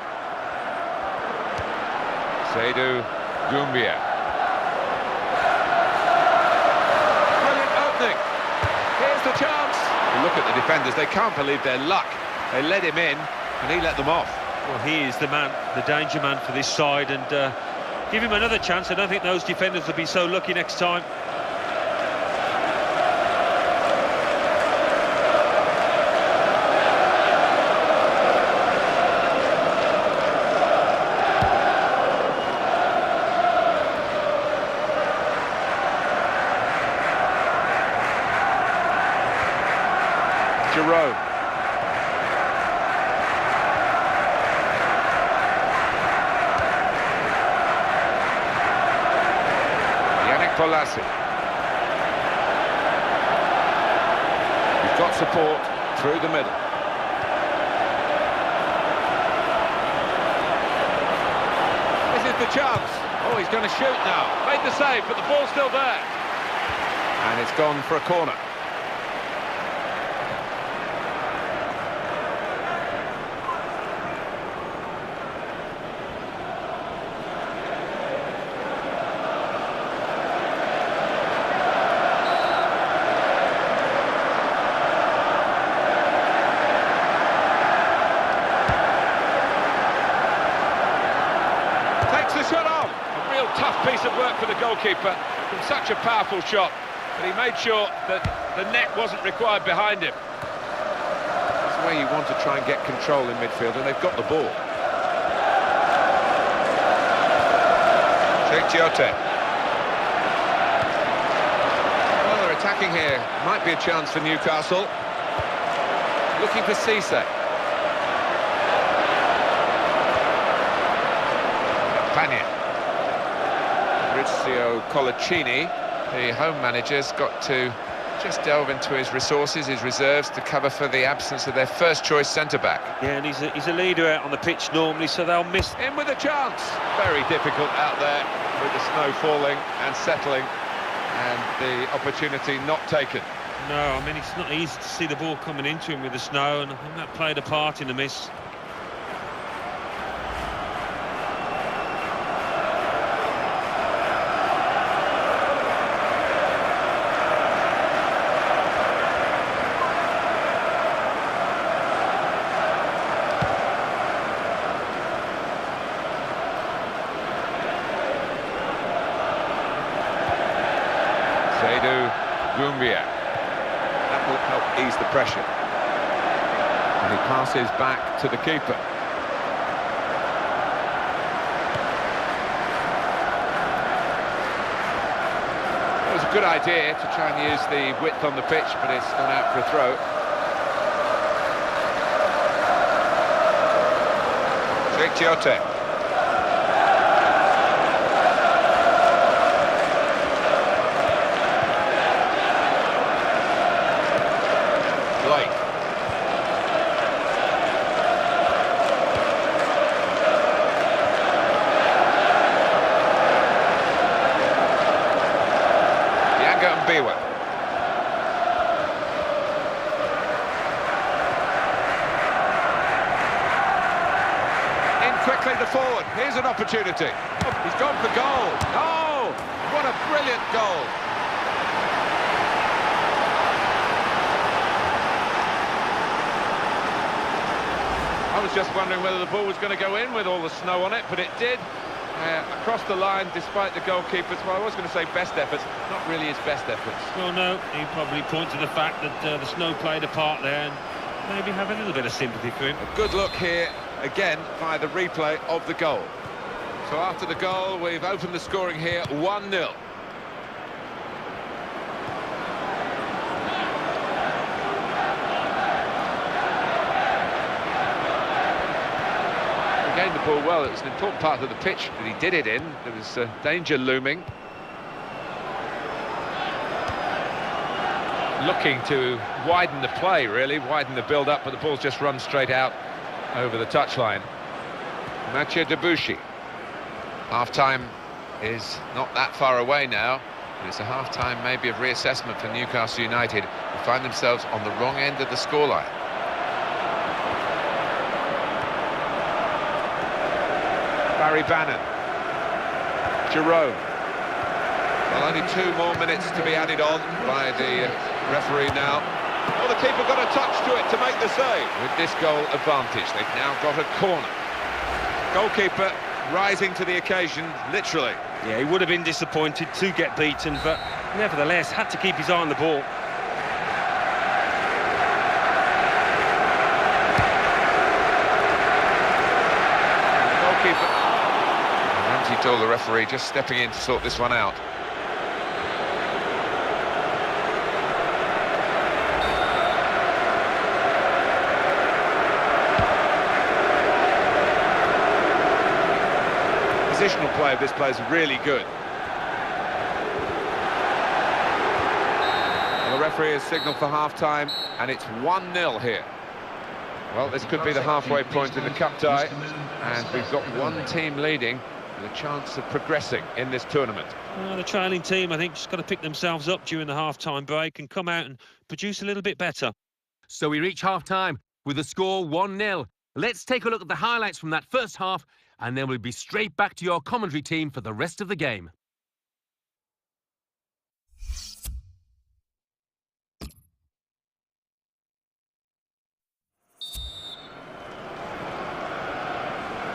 Seydou Doumbia. Here's the chance. Look at the defenders, they can't believe their luck. They let him in and he let them off. Well, he is the man, the danger man for this side, and give him another chance. I don't think those defenders will be so lucky next time. Giroud. Yannick Bolasie. He's got support through the middle. This is the chance. Oh, he's going to shoot now. Made the save, but the ball's still there. And it's gone for a corner. Shot on. A real tough piece of work for the goalkeeper from such a powerful shot, but he made sure that the net wasn't required behind him. That's the way you want to try and get control in midfield, and they've got the ball. Cheikhiote. Well, they're attacking here. Might be a chance for Newcastle. Looking for Cisse. Campagna. Maurizio Colaccini, the home manager's got to just delve into his resources, his reserves, to cover for the absence of their first-choice centre-back. Yeah, and he's a leader out on the pitch normally, so they'll miss. In with a chance. Very difficult out there with the snow falling and settling, and the opportunity not taken. No, I mean, it's not easy to see the ball coming into him with the snow, and I think that played a part in the miss. Gumbia. That will help ease the pressure. And he passes back to the keeper. It was a good idea to try and use the width on the pitch, but it's gone out for a throw. Tricchiote. Quickly the forward, here's an opportunity. Oh, he's gone for goal. Oh, what a brilliant goal. I was just wondering whether the ball was going to go in with all the snow on it, but it did. Across the line, despite the goalkeeper's, well, I was going to say best efforts, not really his best efforts. Well, no, he probably points to the fact that the snow played a part there, and maybe have a little bit of sympathy for him. A good look here, again, via the replay of the goal. So after the goal, we've opened the scoring here, 1-0. He gained the ball well. It was an important part of the pitch that he did it in. There was danger looming. Looking to widen the play, really, widen the build-up, but the ball's just run straight out over the touchline. Mathieu Debuchy. Half-time is not that far away now, but it's a half-time maybe of reassessment for Newcastle United, who find themselves on the wrong end of the scoreline. Barry Bannon. Jerome. Well, only 2 more minutes to be added on by the referee now. Well, the keeper got a touch to it to make the save. With this goal advantage, they've now got a corner. Goalkeeper rising to the occasion, literally. Yeah, he would have been disappointed to get beaten, but nevertheless had to keep his eye on the ball. The goalkeeper, Ramsey told the referee, just stepping in to sort this one out. Positional play of this player is really good. The referee has signalled for half-time, and it's 1-0 here. Well, this could be the halfway point in the cup tie, and we've got one team leading with a chance of progressing in this tournament. Well, the trailing team, I think, just got to pick themselves up during the half-time break and come out and produce a little bit better. So we reach half-time with the score 1-0. Let's take a look at the highlights from that first half, and then we'll be straight back to your commentary team for the rest of the game.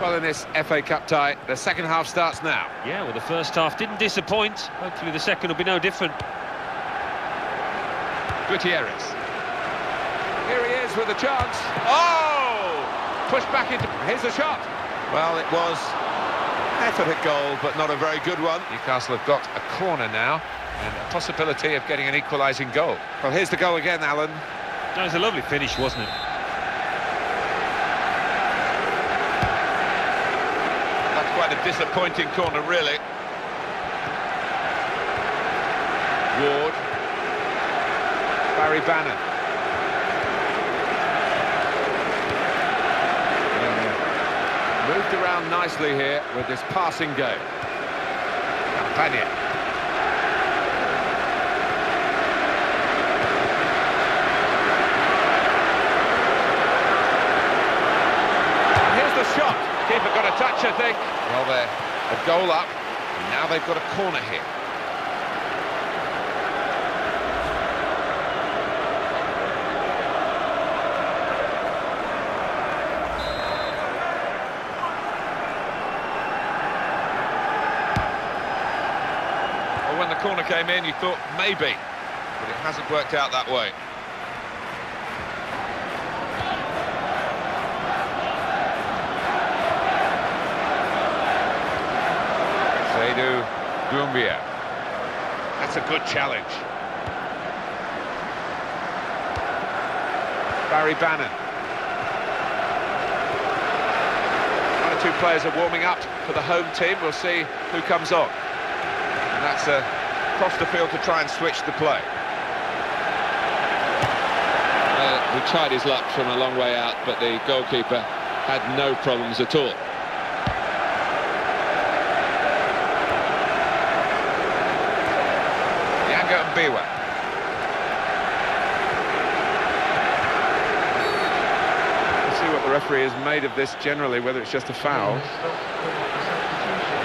Well, in this FA Cup tie, the second half starts now. Yeah, well, the first half didn't disappoint. Hopefully the second will be no different. Gutierrez. Here he is with a chance. Oh! Pushed back into... Here's the shot. Well, it was effort at goal, but not a very good one. Newcastle have got a corner now, and a possibility of getting an equalising goal. Well, here's the goal again, Alan. That was a lovely finish, wasn't it? That's quite a a disappointing corner, really. Ward. Barry Bannon. Moved around nicely here with this passing game. Campagne. Here's the shot. Keeper got a touch, I think. Well, they're a goal up, and now they've got a corner here. When the corner came in, you thought maybe, but it hasn't worked out that way. Seydou Doumbia. That's a good challenge. Barry Bannon. One or two players are warming up for the home team. We'll see who comes on. And that's across the field to try and switch the play. He tried his luck from a long way out, but the goalkeeper had no problems at all. Yanga and Biwa. We'll see what the referee has made of this generally, whether it's just a foul.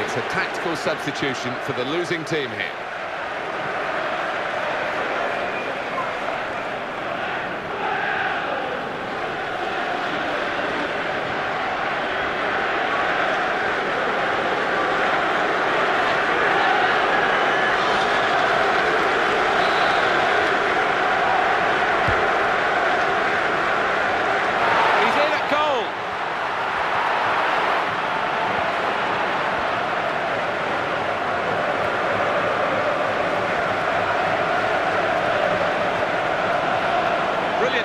It's a tactical substitution for the losing team here.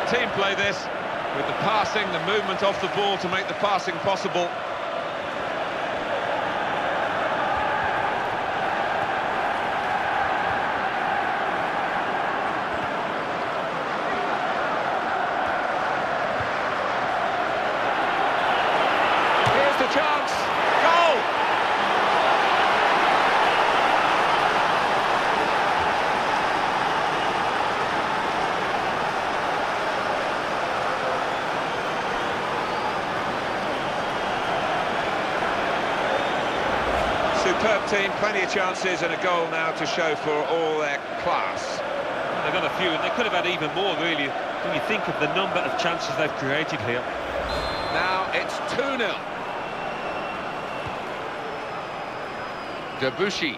Team play this, with the passing, the movement off the ball to make the passing possible. Here's the chance, goal! Superb team, plenty of chances and a goal now to show for all their class. They've got a few, and they could have had even more, really, when you think of the number of chances they've created here. Now it's 2-0. Debuchy.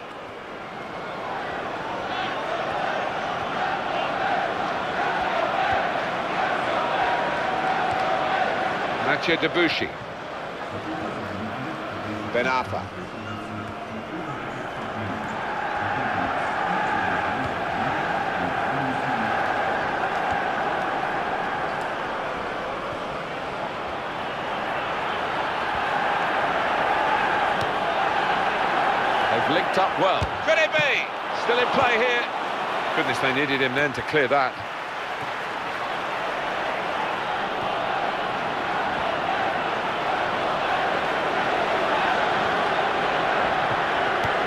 Mathieu Debuchy. Ben Arfa. They've linked up well. Could it be? Still in play here. Goodness, they needed him then to clear that.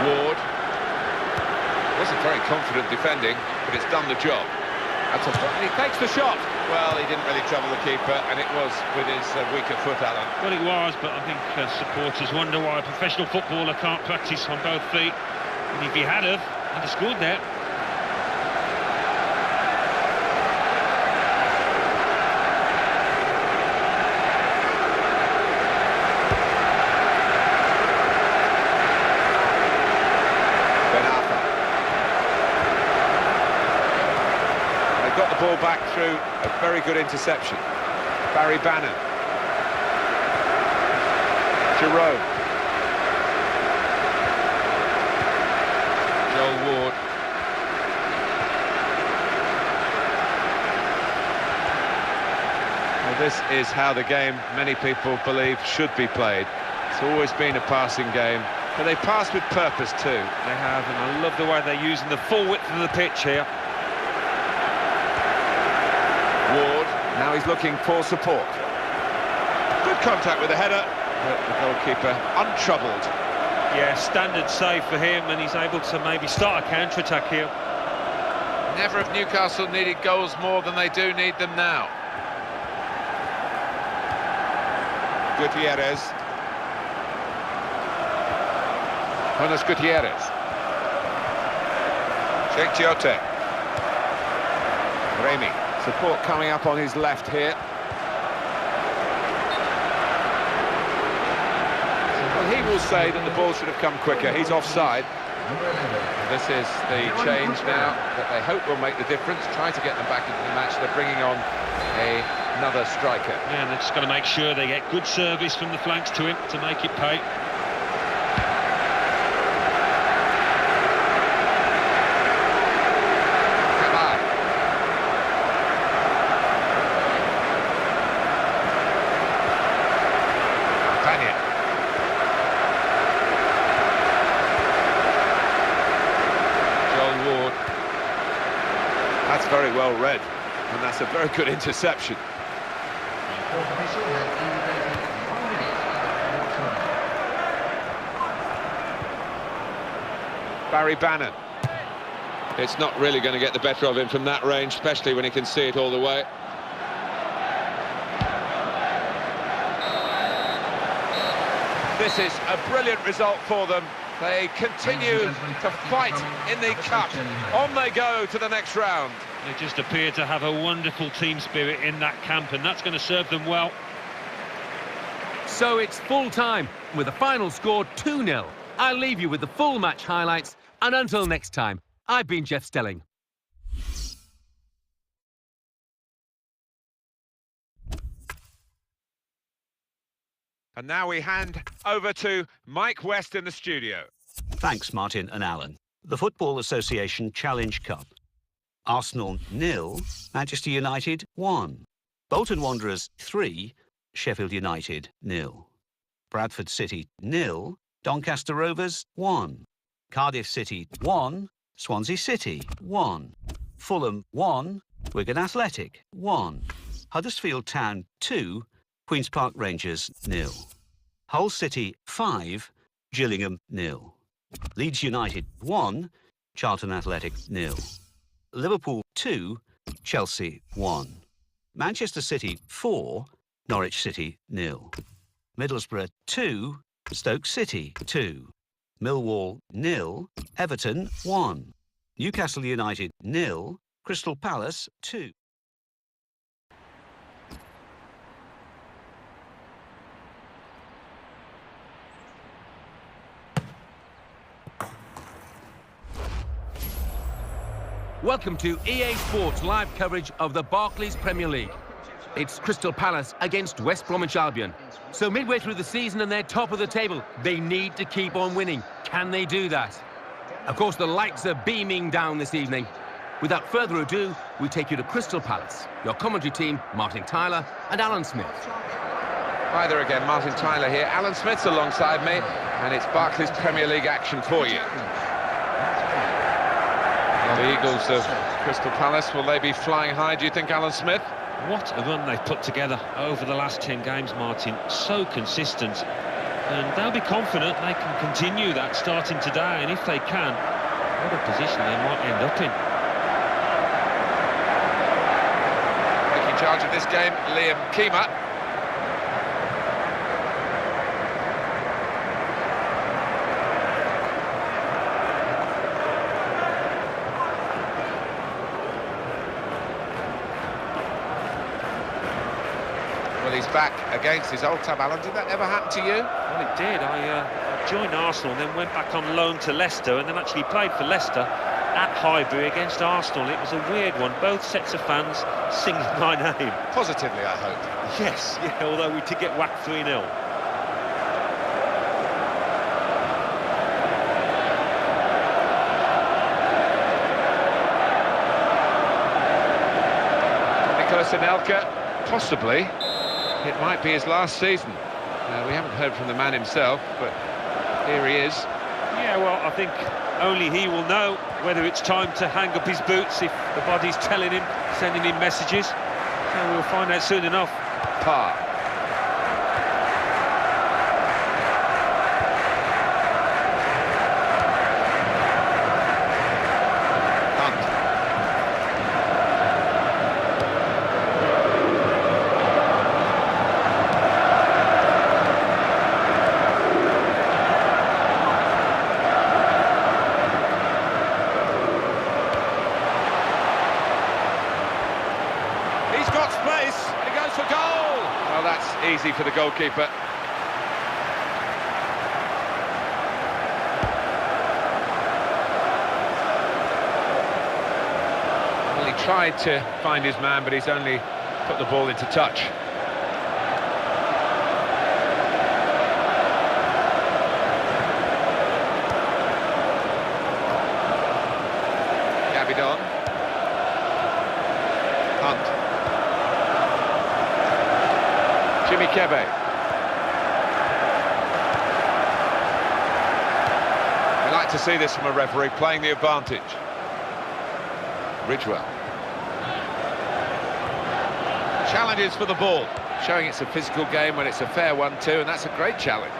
Ward. Wasn't very confident defending, but it's done the job. That's he takes the shot. Well, he didn't really trouble the keeper, and it was with his weaker foot, Alan. Well, it was, but I think supporters wonder why a professional footballer can't practice on both feet. And if he had have, he'd have scored there. Got the ball back through a very good interception. Barry Bannon. Jerome. Joel Ward. Well, this is how the game, many people believe, should be played. It's always been a passing game, but they pass with purpose too. They have, and I love the way they're using the full width of the pitch here. Ward, now he's looking for support. Good contact with the header, but the goalkeeper untroubled. Yeah, standard save for him, and he's able to maybe start a counter-attack here. Never have Newcastle needed goals more than they do need them now. Gutierrez. Jonas Gutierrez. Sheikh Tiote. Remy. Support coming up on his left here. Well, he will say that the ball should have come quicker. He's offside. This is the change now that they hope will make the difference. Try to get them back into the match. They're bringing on another striker. Yeah, and they're just got to make sure they get good service from the flanks to him to make it pay. That's very well read, and that's a very good interception. Barry Bannon. It's not really going to get the better of him from that range, especially when he can see it all the way. This is a brilliant result for them. They continue to fight in the cup. On they go to the next round. They just appear to have a wonderful team spirit in that camp, and that's going to serve them well. So it's full time with a final score 2-0. I'll leave you with the full match highlights, and until next time, I've been Jeff Stelling. And now we hand over to Mike West in the studio. Thanks, Martin and Alan. The Football Association Challenge Cup. Arsenal 0, Manchester United 1. Bolton Wanderers 3, Sheffield United 0. Bradford City 0, Doncaster Rovers 1. Cardiff City 1, Swansea City 1. Fulham 1, Wigan Athletic 1. Huddersfield Town 2, Queen's Park Rangers 0. Hull City 5, Gillingham 0. Leeds United 1, Charlton Athletic 0. Liverpool 2, Chelsea 1. Manchester City 4, Norwich City 0. Middlesbrough 2, Stoke City 2. Millwall 0, Everton 1. Newcastle United 0, Crystal Palace 2. Welcome to EA Sports live coverage of the Barclays Premier League. It's Crystal Palace against West Bromwich Albion. So midway through the season and they're top of the table, they need to keep on winning. Can they do that? Of course, the lights are beaming down this evening. Without further ado, we take you to Crystal Palace. Your commentary team, Martin Tyler and Alan Smith. Hi there again, Martin Tyler here. Alan Smith's alongside me, and it's Barclays Premier League action for you. The Eagles of Crystal Palace, will they be flying high, do you think, Alan Smith? What a run they've put together over the last 10 games, Martin. So consistent. And they'll be confident they can continue that starting today. And if they can, what a position they might end up in. Taking charge of this game, Liam Keema. He's back against his old club. Alan, did that ever happen to you? Well, it did. I joined Arsenal and then went back on loan to Leicester and then actually played for Leicester at Highbury against Arsenal. It was a weird one. Both sets of fans singing my name. Positively, I hope. Yes, yeah, although we did get whacked 3-0. Nicolas Anelka, possibly. It might be his last season. We haven't heard from the man himself, but here he is. Yeah, well, I think only he will know whether it's time to hang up his boots, if the body's telling him, sending him messages. So we'll find out soon enough. Par. He's got space, and he goes for goal. Well, that's easy for the goalkeeper. Well, he tried to find his man, but he's only put the ball into touch. Gabidon. Hunt. Jimmy Kebe. We like to see this from a referee, playing the advantage. Ridgewell. Challenges for the ball, showing it's a physical game when it's a fair one too, and that's a great challenge.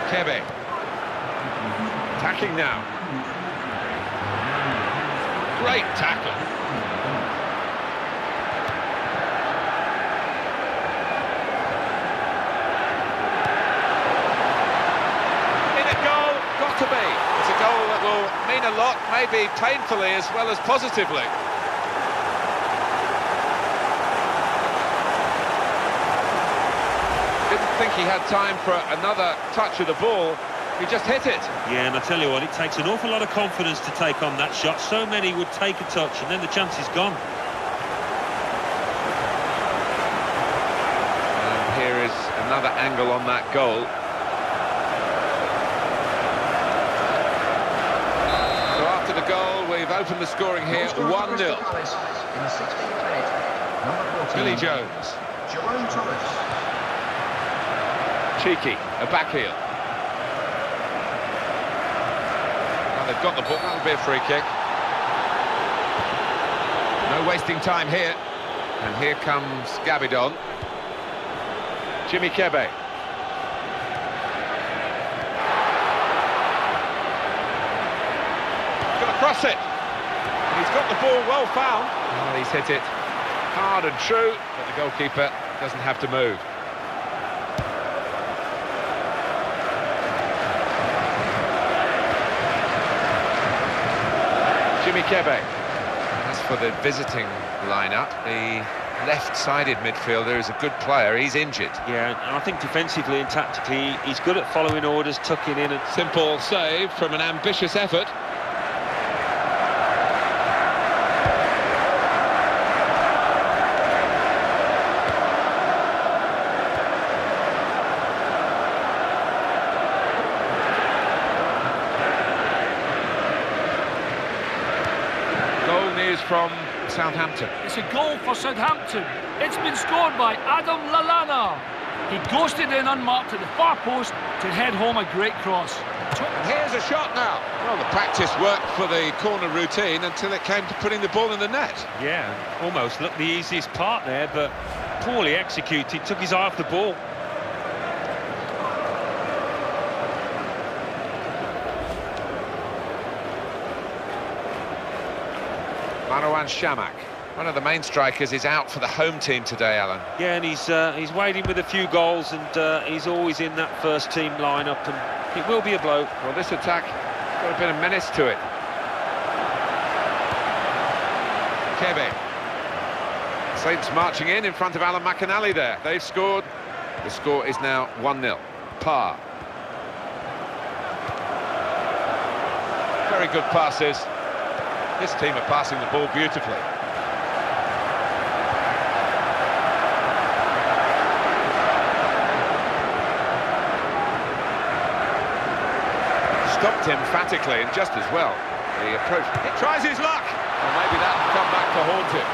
Kebe. Attacking now. Great tackle. To be. It's a goal that will mean a lot, maybe painfully as well as positively. Didn't think he had time for another touch of the ball. He just hit it. Yeah, and I tell you what, it takes an awful lot of confidence to take on that shot. So many would take a touch and then the chance is gone. And here is another angle on that goal. The goal, we've opened the scoring here, 1-0. Billy Jones. Cheeky, a back heel. Well, they've got the ball, that'll be a free kick. No wasting time here. And here comes Gabidon. Jimmy Kebe. Cross it. He's got the ball well found. Well, he's hit it hard and true, but the goalkeeper doesn't have to move. Jimmy Kebe. As for the visiting lineup, the left-sided midfielder is a good player. He's injured. Yeah, and I think defensively and tactically, he's good at following orders, tucking in. And simple save from an ambitious effort. From Southampton. It's a goal for Southampton. It's been scored by Adam Lallana. He ghosted in unmarked at the far post to head home a great cross. And here's a shot now. Well, the practice worked for the corner routine until it came to putting the ball in the net. Yeah, almost looked the easiest part there, but poorly executed, took his eye off the ball. Marwan Shamak, one of the main strikers, is out for the home team today, Alan. Yeah, and he's waiting with a few goals, and he's always in that first team lineup, and it will be a blow. Well, this attack got a bit of menace to it. Kebe. Saints marching in front of Alan McInally there. They've scored. The score is now 1-0. Par. Very good passes. This team are passing the ball beautifully. Stopped emphatically and just as well. The approach. He tries his luck. Well, maybe that'll come back to haunt him.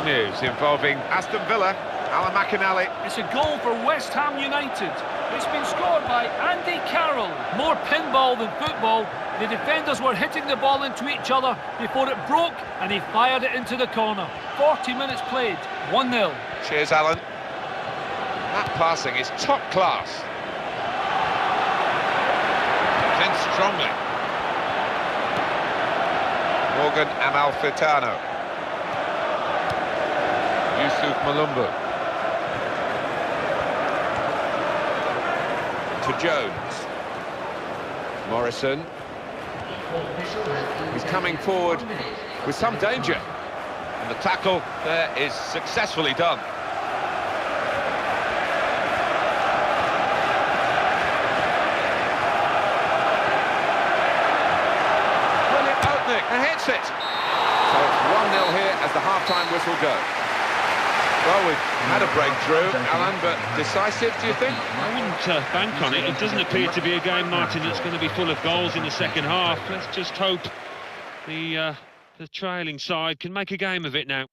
news involving Aston Villa. Alan McInally. It's a goal for West Ham United. It's been scored by Andy Carroll. More pinball than football. The defenders were hitting the ball into each other before it broke, and he fired it into the corner. 40 minutes played, 1-0. Cheers, Alan. That passing is top class. Defends strongly. Morgan Amalfitano. Yusuf Malumbu. To Jones. Morrison. He's coming forward with some danger. And the tackle there is successfully done. Brilliant opening, and hits it. So it's 1-0 here as the half-time whistle goes. Well, we've had a breakthrough, Alan, but decisive, do you think? I wouldn't bank on it. It doesn't appear to be a game, Martin, that's going to be full of goals in the second half. Let's just hope the trailing side can make a game of it now.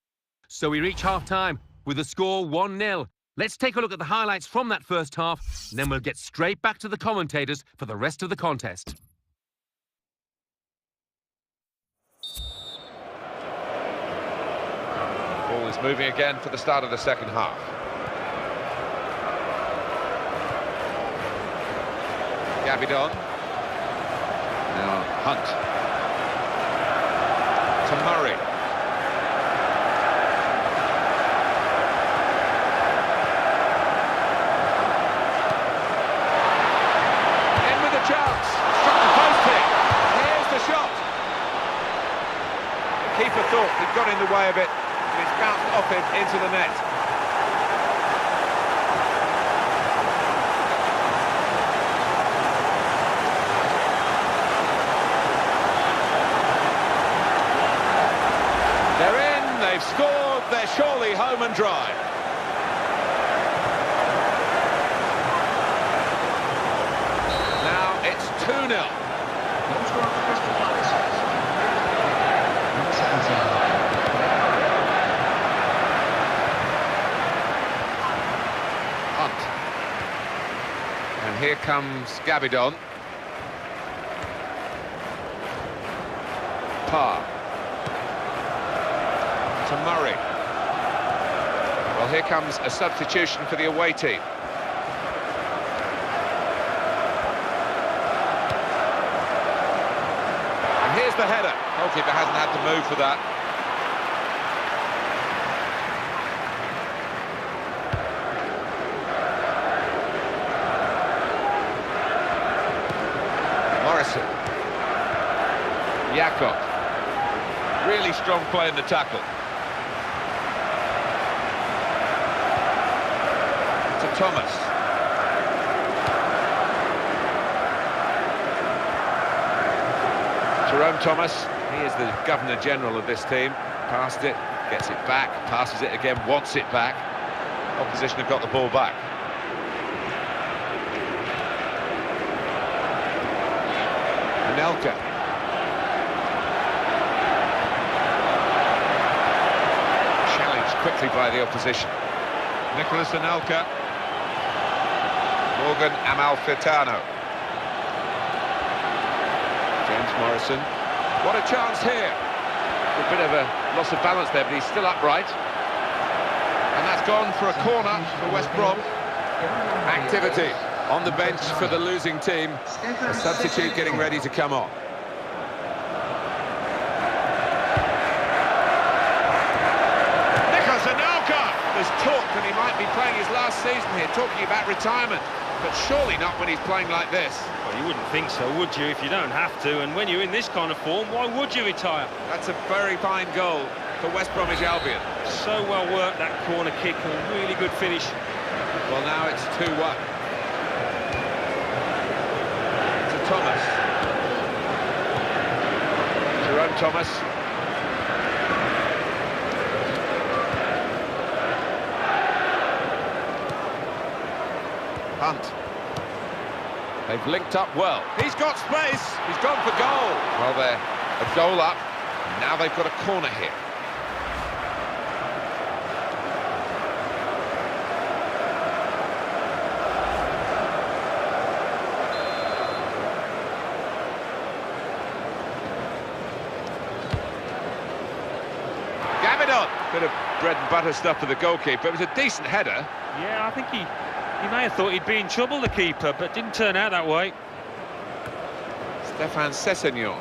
So we reach half-time with the score 1-0. Let's take a look at the highlights from that first half, and then we'll get straight back to the commentators for the rest of the contest. Ball is moving again for the start of the second half. Gabidon. Now Hunt. To Murray. In with a chance. Struck the post here. Here's the shot. The keeper thought he'd got in the way of it. It's bounced off him into the net. They're in, they've scored, they're surely home and dry. Now it's 2-0. Here comes Gabidon. Parr. To Murray. Well, here comes a substitution for the away team. And here's the header. Goalkeeper hasn't had to move for that. Jakob. Really strong play in the tackle. To Thomas. Jerome Thomas, he is the Governor-General of this team. Passed it, gets it back, passes it again, wants it back. Opposition have got the ball back. Anelka. Quickly by the opposition. Nicholas Anelka. Morgan Amalfitano. James Morrison. What a chance here. A bit of a loss of balance there, but he's still upright. And that's gone for a corner for West Brom. Activity on the bench for the losing team. A substitute getting ready to come on. There's talk that he might be playing his last season here, talking about retirement, but surely not when he's playing like this. Well, you wouldn't think so, would you, if you don't have to? And when you're in this kind of form, why would you retire? That's a very fine goal for West Bromwich Albion. So well worked, that corner kick, a really good finish. Well, now it's 2-1. To Thomas. Jerome Thomas. Hunt. They've linked up well. He's got space. He's gone for goal. Well, they're a goal up. Now they've got a corner here. Bit of bread and butter stuff for the goalkeeper. It was a decent header. Yeah, I think he may have thought he'd be in trouble, the keeper, but didn't turn out that way. Stefan Sessegnon.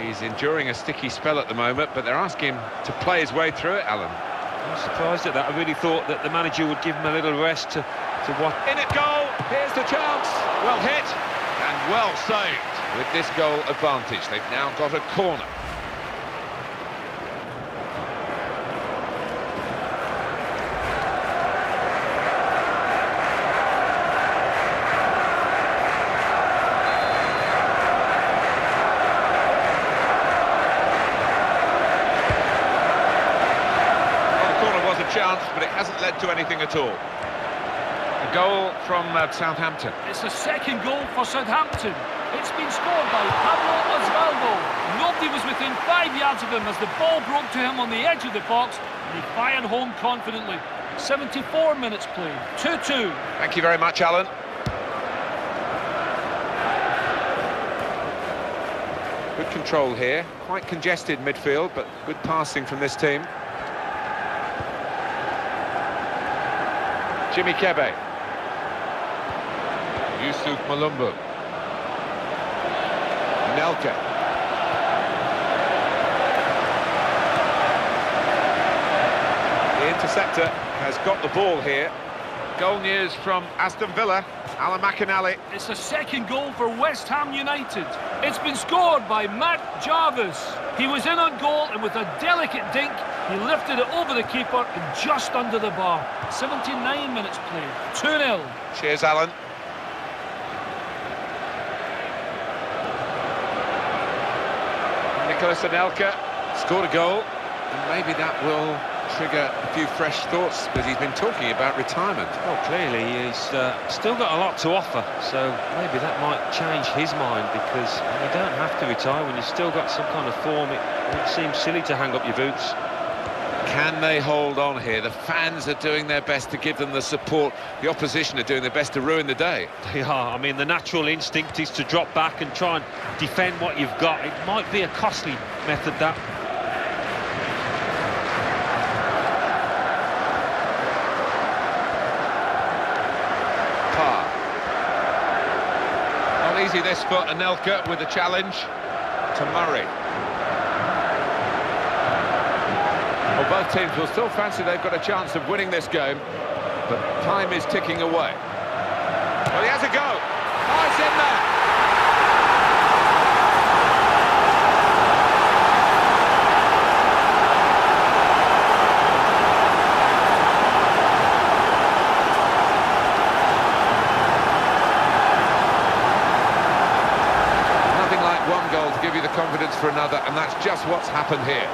He's enduring a sticky spell at the moment, but they're asking him to play his way through it, Alan. I'm surprised at that. I really thought that the manager would give him a little rest to what. In at goal, here's the chance. Well hit and well saved. With this goal advantage, they've now got a corner. Chance, but it hasn't led to anything at all. A goal from Southampton. It's the second goal for Southampton. It's been scored by Pablo Osvaldo. Nobody was within 5 yards of him as the ball broke to him on the edge of the box, and he fired home confidently. 74 minutes played. 2-2. Thank you very much, Alan. Good control here. Quite congested midfield, but good passing from this team. Jimmy Kebe. Yusuf Malumbu. Nelka. The interceptor has got the ball here. Goal news from Aston Villa. Alan McInally. It's a second goal for West Ham United. It's been scored by Matt Jarvis. He was in on goal, and with a delicate dink, he lifted it over the keeper and just under the bar. 79 minutes played. 2-0. Cheers, Alan. Nicolas Anelka scored a goal, and maybe that will trigger a few fresh thoughts, because he's been talking about retirement. Well, clearly he's still got a lot to offer, so maybe that might change his mind, because you don't have to retire when you've still got some kind of form. It seems silly to hang up your boots. Can they hold on here? The fans are doing their best to give them the support. The opposition are doing their best to ruin the day. They are. I mean, the natural instinct is to drop back and try and defend what you've got. It might be a costly method, that. Not easy this for Anelka with the challenge to Murray. Well, both teams will still fancy they've got a chance of winning this game, but time is ticking away. Well, he has a go. Oh, it's in there. Nothing like one goal to give you the confidence for another, and that's just what's happened here.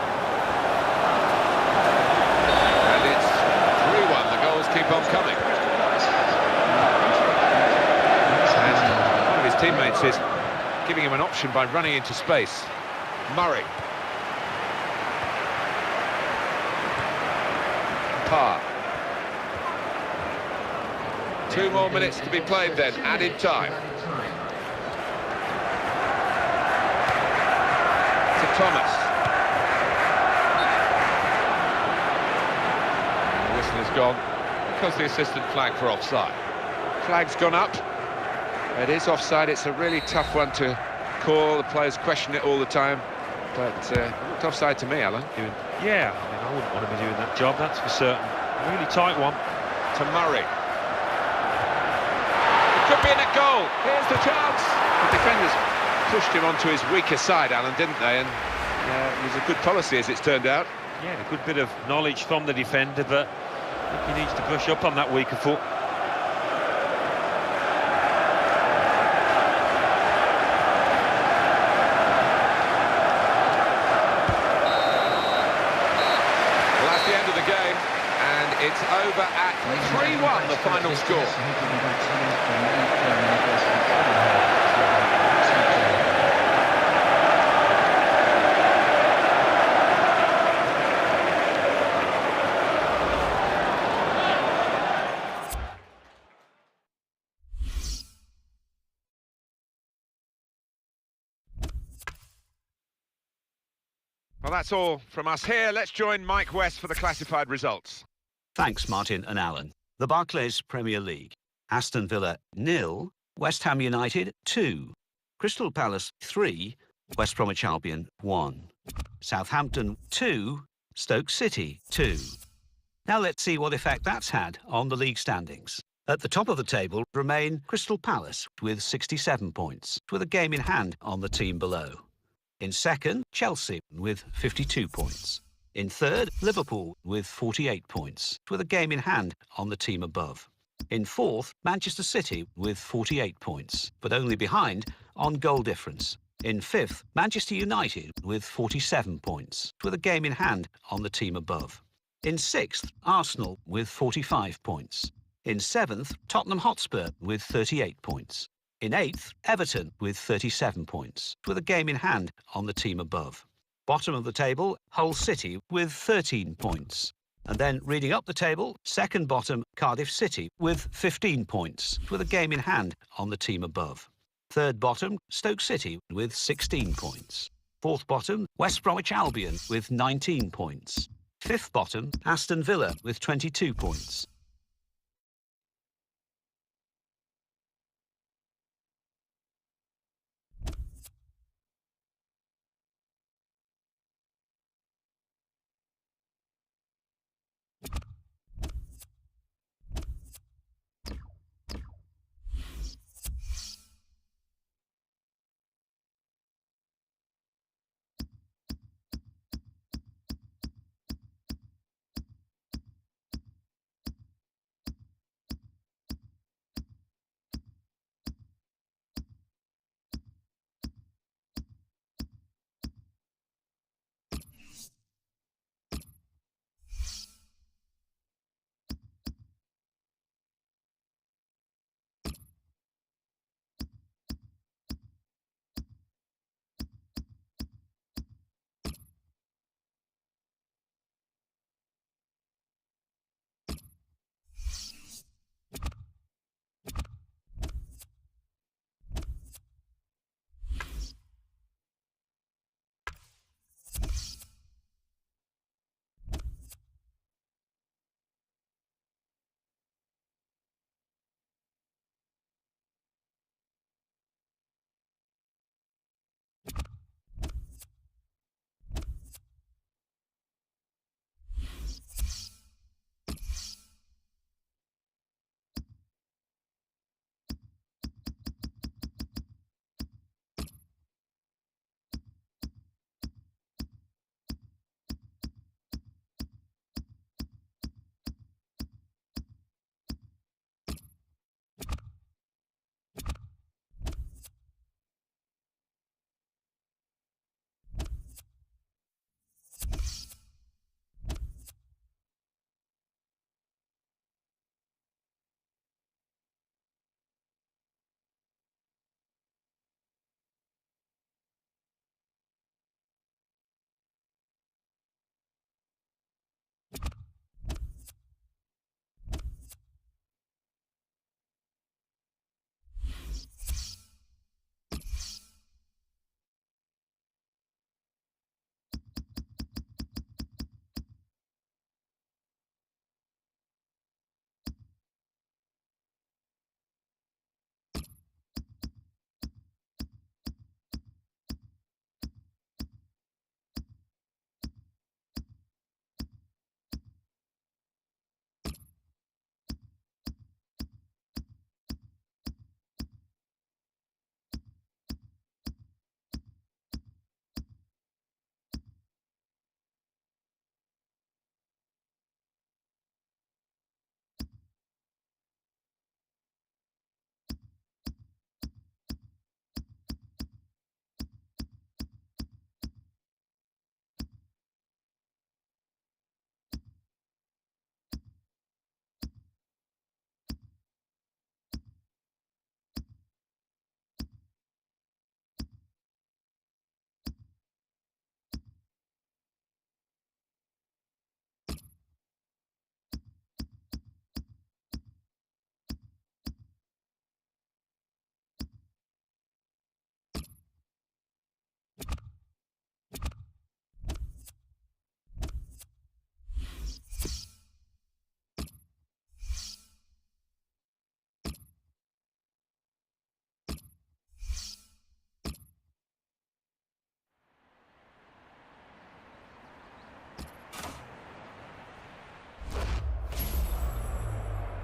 Keep on coming. And one of his teammates is giving him an option by running into space. Murray. Parr. 2 more minutes to be played then, added time. To Thomas. And the whistle is gone, because the assistant flagged for offside. Flag's gone up. It is offside. It's a really tough one to call. The players question it all the time, but it looked offside to me, Alan. Yeah, I mean, I wouldn't want to be doing that job, that's for certain. Really tight one. To Murray. It could be in a goal. Here's the chance. The defenders pushed him onto his weaker side, Alan, didn't they? And it was a good policy, as it's turned out. Yeah, a good bit of knowledge from the defender, but I think he needs to brush up on that weaker foot. Well, that's the end of the game, and it's over at 3-1, the final score. Well, that's all from us here. Let's join Mike West for the classified results. Thanks, Martin and Alan. The Barclays Premier League. Aston Villa 0, West Ham United 2, Crystal Palace 3, West Bromwich Albion 1, Southampton 2, Stoke City 2. Now let's see what effect that's had on the league standings. At the top of the table remain Crystal Palace with 67 points, with a game in hand on the team below. In second, Chelsea with 52 points. In third, Liverpool with 48 points, with a game in hand on the team above. In fourth, Manchester City with 48 points, but only behind on goal difference. In fifth, Manchester United with 47 points, with a game in hand on the team above. In sixth, Arsenal with 45 points. In seventh, Tottenham Hotspur with 38 points. In eighth, Everton with 37 points, with a game in hand on the team above. Bottom of the table, Hull City with 13 points. And then reading up the table, second bottom, Cardiff City with 15 points, with a game in hand on the team above. Third bottom, Stoke City with 16 points. Fourth bottom, West Bromwich Albion with 19 points. Fifth bottom, Aston Villa with 22 points.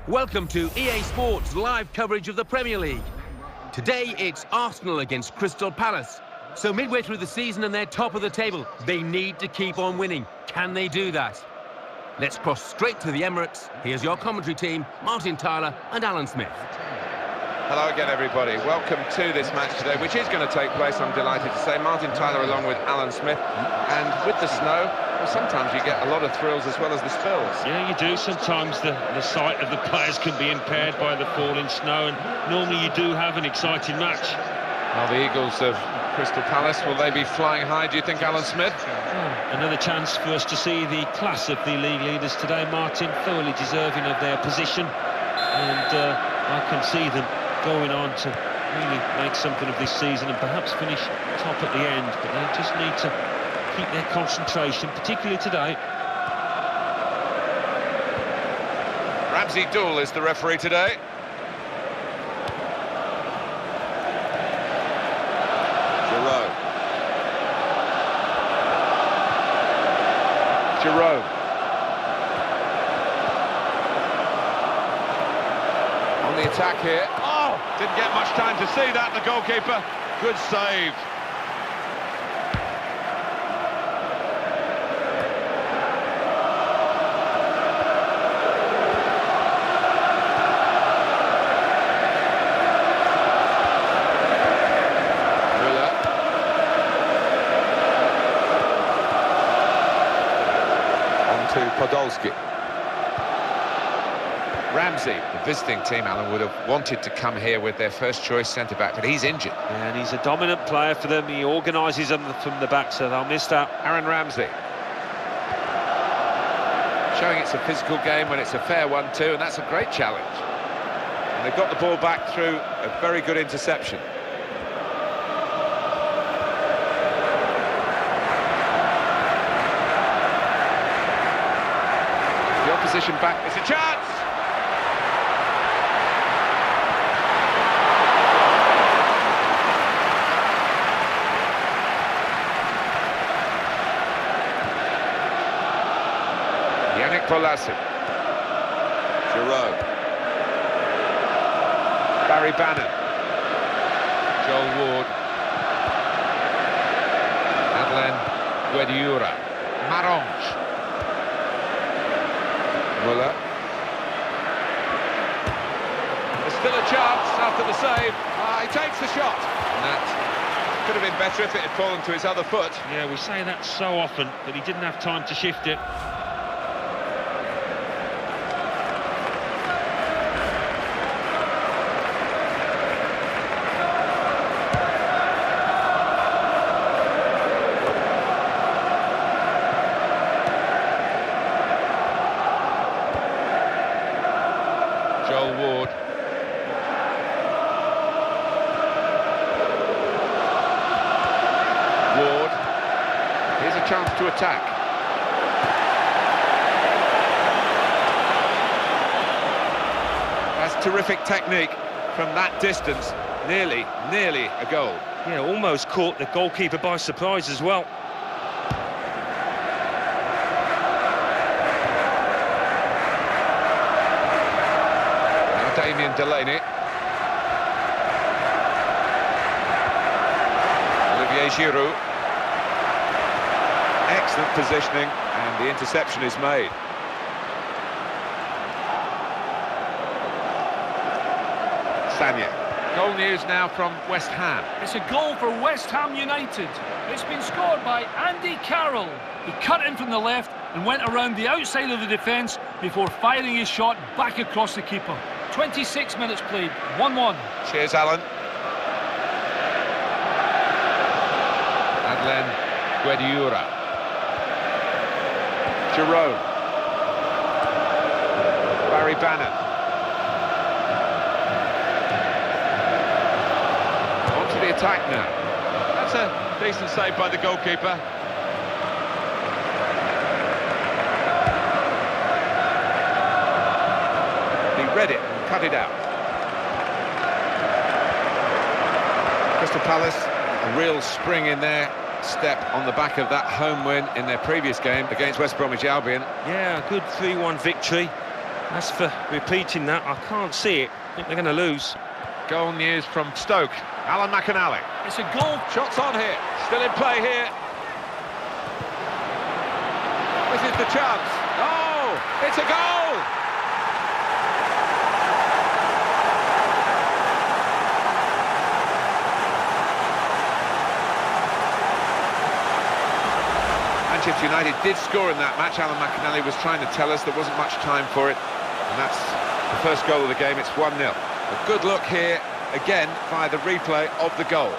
Welcome to EA Sports live coverage of the Premier League. Today it's Arsenal against Crystal Palace. So midway through the season and they're top of the table, they need to keep on winning. Can they do that? Let's cross straight to the Emirates. Here's your commentary team, Martin Tyler and Alan Smith. Hello again, everybody. Welcome to this match today, which is going to take place, I'm delighted to say. Martin Tyler along with Alan Smith. And with the snow, well, sometimes you get a lot of thrills as well as the spills. Yeah, you do. Sometimes the sight of the players can be impaired by the falling snow, and normally you do have an exciting match. Well, the Eagles of Crystal Palace, will they be flying high, do you think, Alan Smith? Another chance for us to see the class of the league leaders today, Martin, thoroughly deserving of their position. And I can see them going on to really make something of this season and perhaps finish top at the end, but they just need to keep their concentration, particularly today. Ramsey Dool is the referee today. Jerome. On the attack here. Oh, didn't get much time to see that, the goalkeeper. Good save. To Podolski. Ramsey, the visiting team, Alan, would have wanted to come here with their first choice centre-back, but he's injured. And he's a dominant player for them. He organises them from the back, so they'll miss that. Aaron Ramsey. Showing it's a physical game when it's a fair one too, and that's a great challenge. And they've got the ball back through a very good interception. Position back, it's a chance! Yannick Bolasie. Giroud. Barry Bannon. Joel Ward. Madeleine Guediura. Marange. Muller. There's still a chance after the save. He takes the shot. And that could have been better if it had fallen to his other foot. Yeah, we say that so often, but he didn't have time to shift it. Joel Ward. Ward. Here's a chance to attack. That's terrific technique from that distance. Nearly a goal. Yeah, almost caught the goalkeeper by surprise as well. Damien Delaney. Olivier Giroud. Excellent positioning, and the interception is made. Sanya. Goal news now from West Ham. It's a goal for West Ham United. It's been scored by Andy Carroll. He cut in from the left and went around the outside of the defence before firing his shot back across the keeper. 26 minutes played, 1-1. Cheers, Alan. Madeleine Guediura. Jerome. Barry Bannon. On to the attack now. That's a decent save by the goalkeeper. He read it. Cut it out. Crystal Palace, a real spring in their step on the back of that home win in their previous game against West Bromwich Albion. Yeah, a good 3-1 victory. As for repeating that, I can't see it. I think they're going to lose. Goal news from Stoke. Alan McAnally. It's a goal. Shots on here. Still in play here. This is the chance. Oh, it's a goal! Manchester United did score in that match. Alan McAnally was trying to tell us there wasn't much time for it. And that's the first goal of the game. It's 1-0. A good look here, again, via the replay of the goal.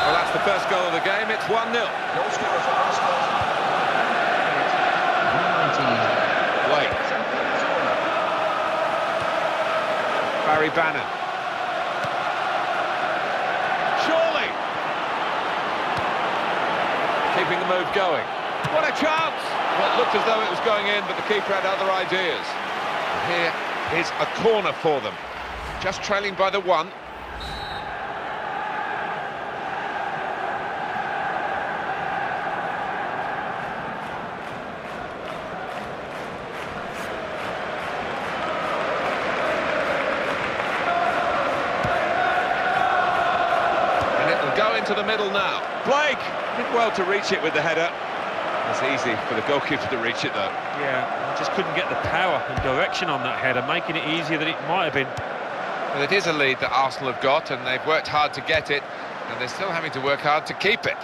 Well, that's the first goal of the game. It's 1-0. Blake. Barry Bannon. Surely. Keeping the move going. What a chance! Well, it looked as though it was going in, but the keeper had other ideas. And here is a corner for them. Just trailing by the one. And it will go into the middle now. Blake did well to reach it with the header. It's easy for the goalkeeper to reach it, though. Yeah, just couldn't get the power and direction on that header, making it easier than it might have been. Well, it is a lead that Arsenal have got, and they've worked hard to get it, and they're still having to work hard to keep it.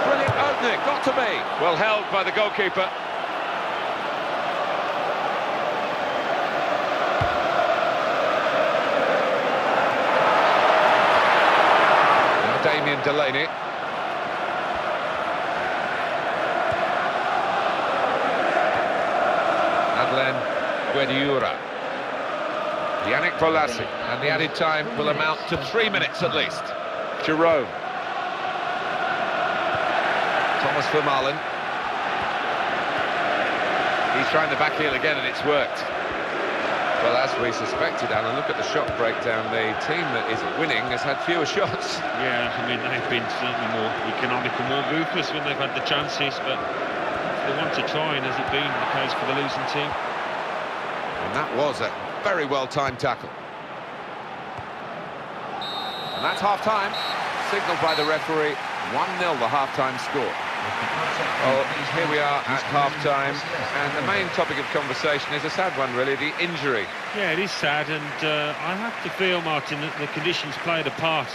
Brilliant opening, got to be. Well held by the goalkeeper. Damien Delaney. Madeleine Guediura. Yannick Bolasie. And the added time will amount to 3 minutes at least. Jerome. Thomas Vermaelen. He's trying the back heel again and it's worked. Well, as we suspected, Alan, look at the shot breakdown. The team that is winning has had fewer shots. Yeah, I mean, they've been certainly more economical, more ruthless when they've had the chances, but they want to try, and has it been the case for the losing team? And that was a very well-timed tackle. And that's half-time, signalled by the referee, 1-0 the half-time score. Well, here we are at half-time, and the main topic of conversation is a sad one, really, the injury. Yeah, it is sad, and I have to feel, Martin, that the conditions played a part.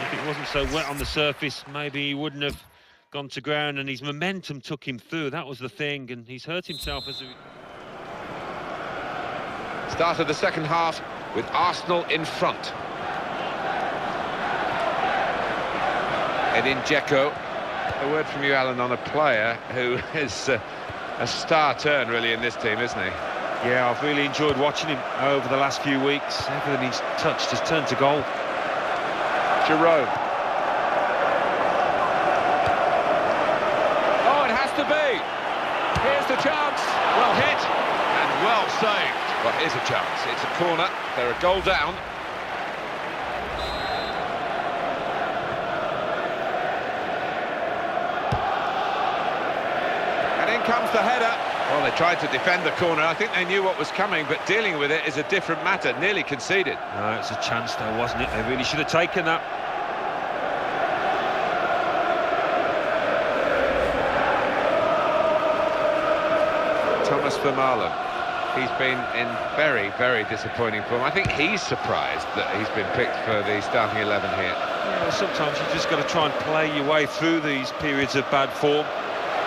If it wasn't so wet on the surface, maybe he wouldn't have gone to ground, and his momentum took him through. That was the thing, and he's hurt himself as a... Start of the second half with Arsenal in front. Edin Dzeko. A word from you, Alan, on a player who is a star turn, really, in this team, isn't he? Yeah, I've really enjoyed watching him over the last few weeks. Everything he's touched has turned to gold. Jerome. Oh, it has to be. Here's the chance. Well hit and well saved. Well, here's a chance. It's a corner. They're a goal down. Comes the header. Well, they tried to defend the corner. I think they knew what was coming, but dealing with it is a different matter. Nearly conceded. No, it's a chance though, wasn't it? They really should have taken that. Thomas Vermaelen. He's been in very, very disappointing form. I think he's surprised that he's been picked for the starting 11 here. Yeah, sometimes you just got to try and play your way through these periods of bad form.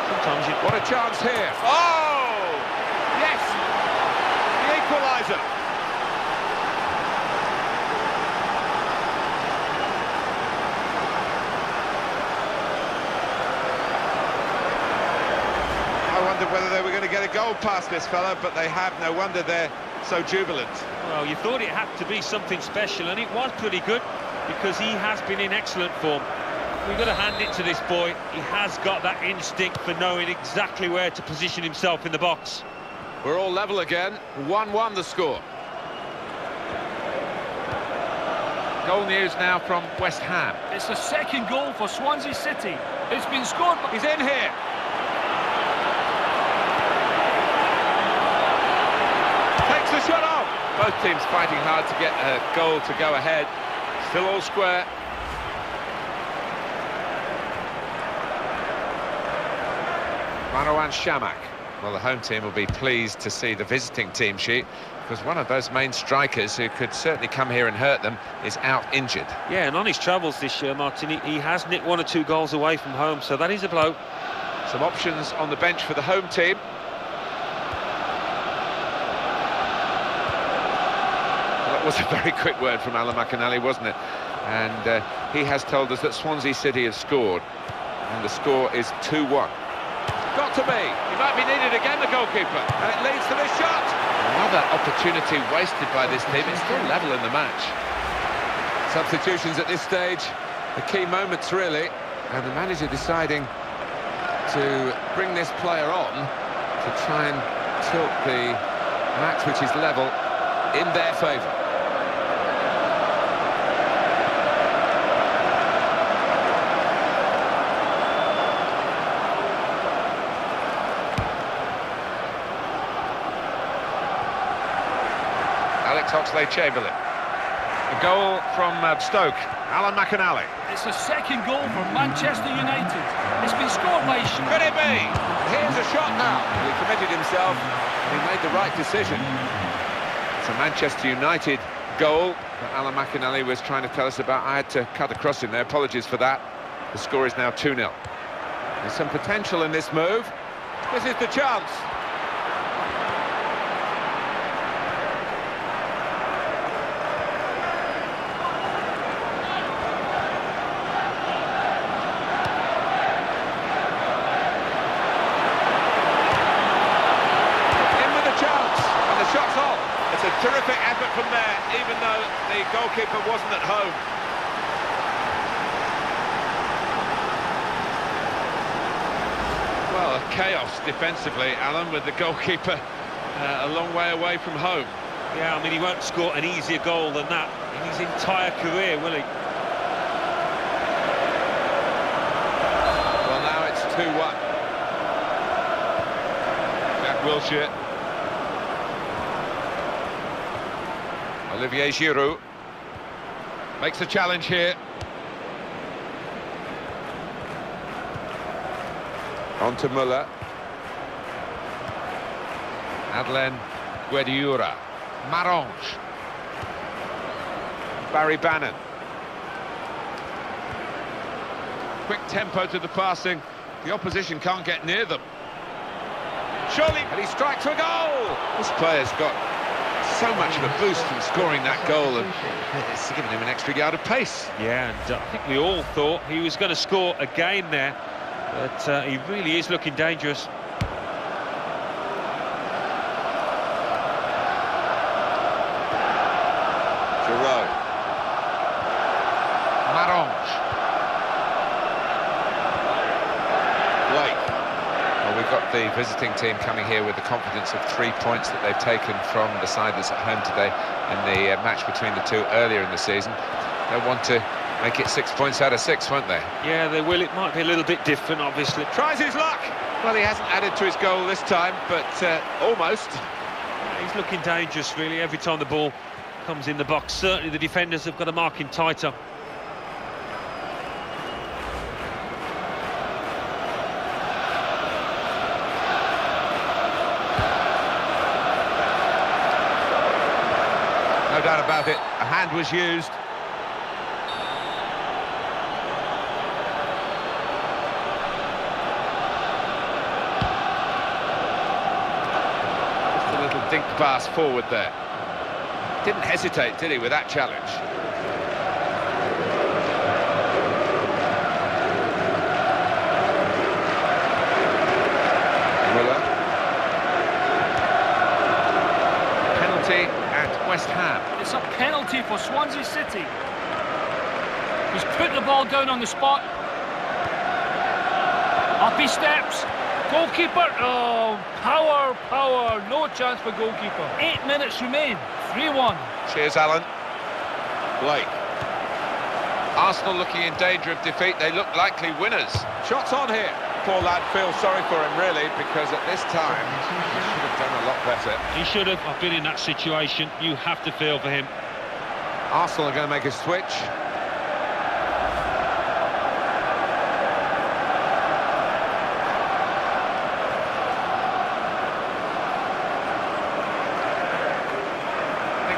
Sometimes you... What a chance here. Oh! Yes! The equaliser. I wondered whether they were going to get a goal past this fella, but they have. No wonder they're so jubilant. Well, you thought it had to be something special, and it was pretty good, because he has been in excellent form. We've got to hand it to this boy. He has got that instinct for knowing exactly where to position himself in the box. We're all level again. 1-1 the score. Goal news now from West Ham. It's the second goal for Swansea City. It's been scored. He's in here. Takes the shot off. Both teams fighting hard to get a goal to go ahead. Still all square. Marwan Shamak. Well, the home team will be pleased to see the visiting team sheet, because one of those main strikers who could certainly come here and hurt them is out injured. Yeah, and on his travels this year, Martin, he has nicked 1 or 2 goals away from home, so that is a blow. Some options on the bench for the home team. Well, that was a very quick word from Alan McInally, wasn't it? And he has told us that Swansea City has scored, and the score is 2-1. Got to be. He might be needed again, the goalkeeper. And it leads to this shot. Another opportunity wasted by this team. It's still level in the match. Substitutions at this stage, the key moments really. And the manager deciding to bring this player on to try and tilt the match, which is level, in their favour. Oxlade-Chamberlain. A goal from Stoke, Alan McInally. It's the second goal for Manchester United. It's been scored by... Could it be? Here's a shot now. He committed himself. He made the right decision. It's a Manchester United goal that Alan McInally was trying to tell us about. I had to cut across in there. Apologies for that. The score is now 2-0. There's some potential in this move. This is the chance. Terrific effort from there, even though the goalkeeper wasn't at home. Well, chaos defensively, Alan, with the goalkeeper a long way away from home. Yeah, I mean, he won't score an easier goal than that in his entire career, will he? Well, now it's 2-1. Jack Wilshere. Olivier Giroud makes a challenge here. On to Müller. Adlen Guediura. Marange. Barry Bannon. Quick tempo to the passing. The opposition can't get near them. Surely, and he strikes a goal! This player's got so much of a boost from scoring that goal, and it's given him an extra yard of pace. Yeah, and I think we all thought he was going to score again there, but he really is looking dangerous. Giroud. Marange. Blake. Well, we've got the visiting team coming here with the confidence of 3 points that they've taken from the side that's at home today in the match between the two earlier in the season. They'll want to make it 6 points out of 6, won't they? Yeah, they will. It might be a little bit different, obviously. Tries his luck! Well, he hasn't added to his goal this time, but almost. He's looking dangerous, really, every time the ball comes in the box. Certainly the defenders have got to mark him tighter. No doubt about it, a hand was used. Just a little dink pass forward there. Didn't hesitate, did he, with that challenge? Müller. Penalty at West Ham. It's a penalty for Swansea City. He's put the ball down on the spot. Up he steps. Goalkeeper, oh, power, no chance for goalkeeper. 8 minutes remain, 3-1. Cheers, Alan. Blake. Arsenal looking in danger of defeat. They look likely winners. Shots on here. Poor lad feels sorry for him, really, because at this time, he should have done a lot better. He should have. I've been in that situation. You have to feel for him. Arsenal are going to make a switch.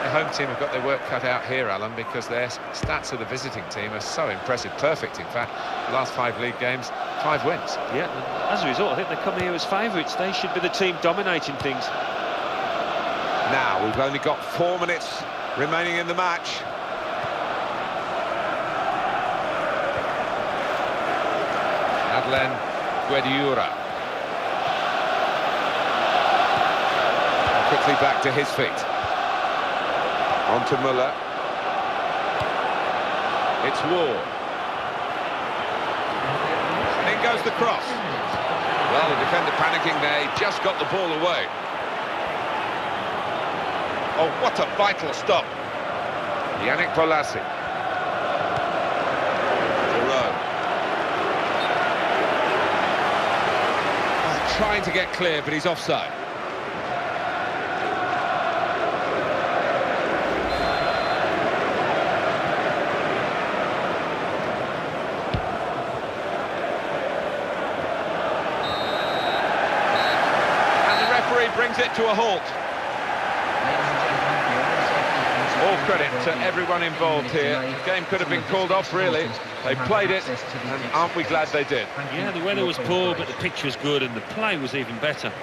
Home team have got their work cut out here, Alan, because their stats of the visiting team are so impressive. Perfect, in fact. The last 5 league games, 5 wins. Yeah, and as a result, I think they come here as favourites. They should be the team dominating things. Now, we've only got 4 minutes remaining in the match. Adlen Guediura. Quickly back to his feet. On to Müller. It's Ward. In goes the cross. Well, the defender panicking there. He just got the ball away. Oh, what a vital stop. Yannick Bolasie. Oh, trying to get clear, but he's offside. Brings it to a halt. All credit to everyone involved here. The game could have been called off, really. They played it, and aren't we glad they did? Yeah, the weather was poor, but the pitch was good, and the play was even better.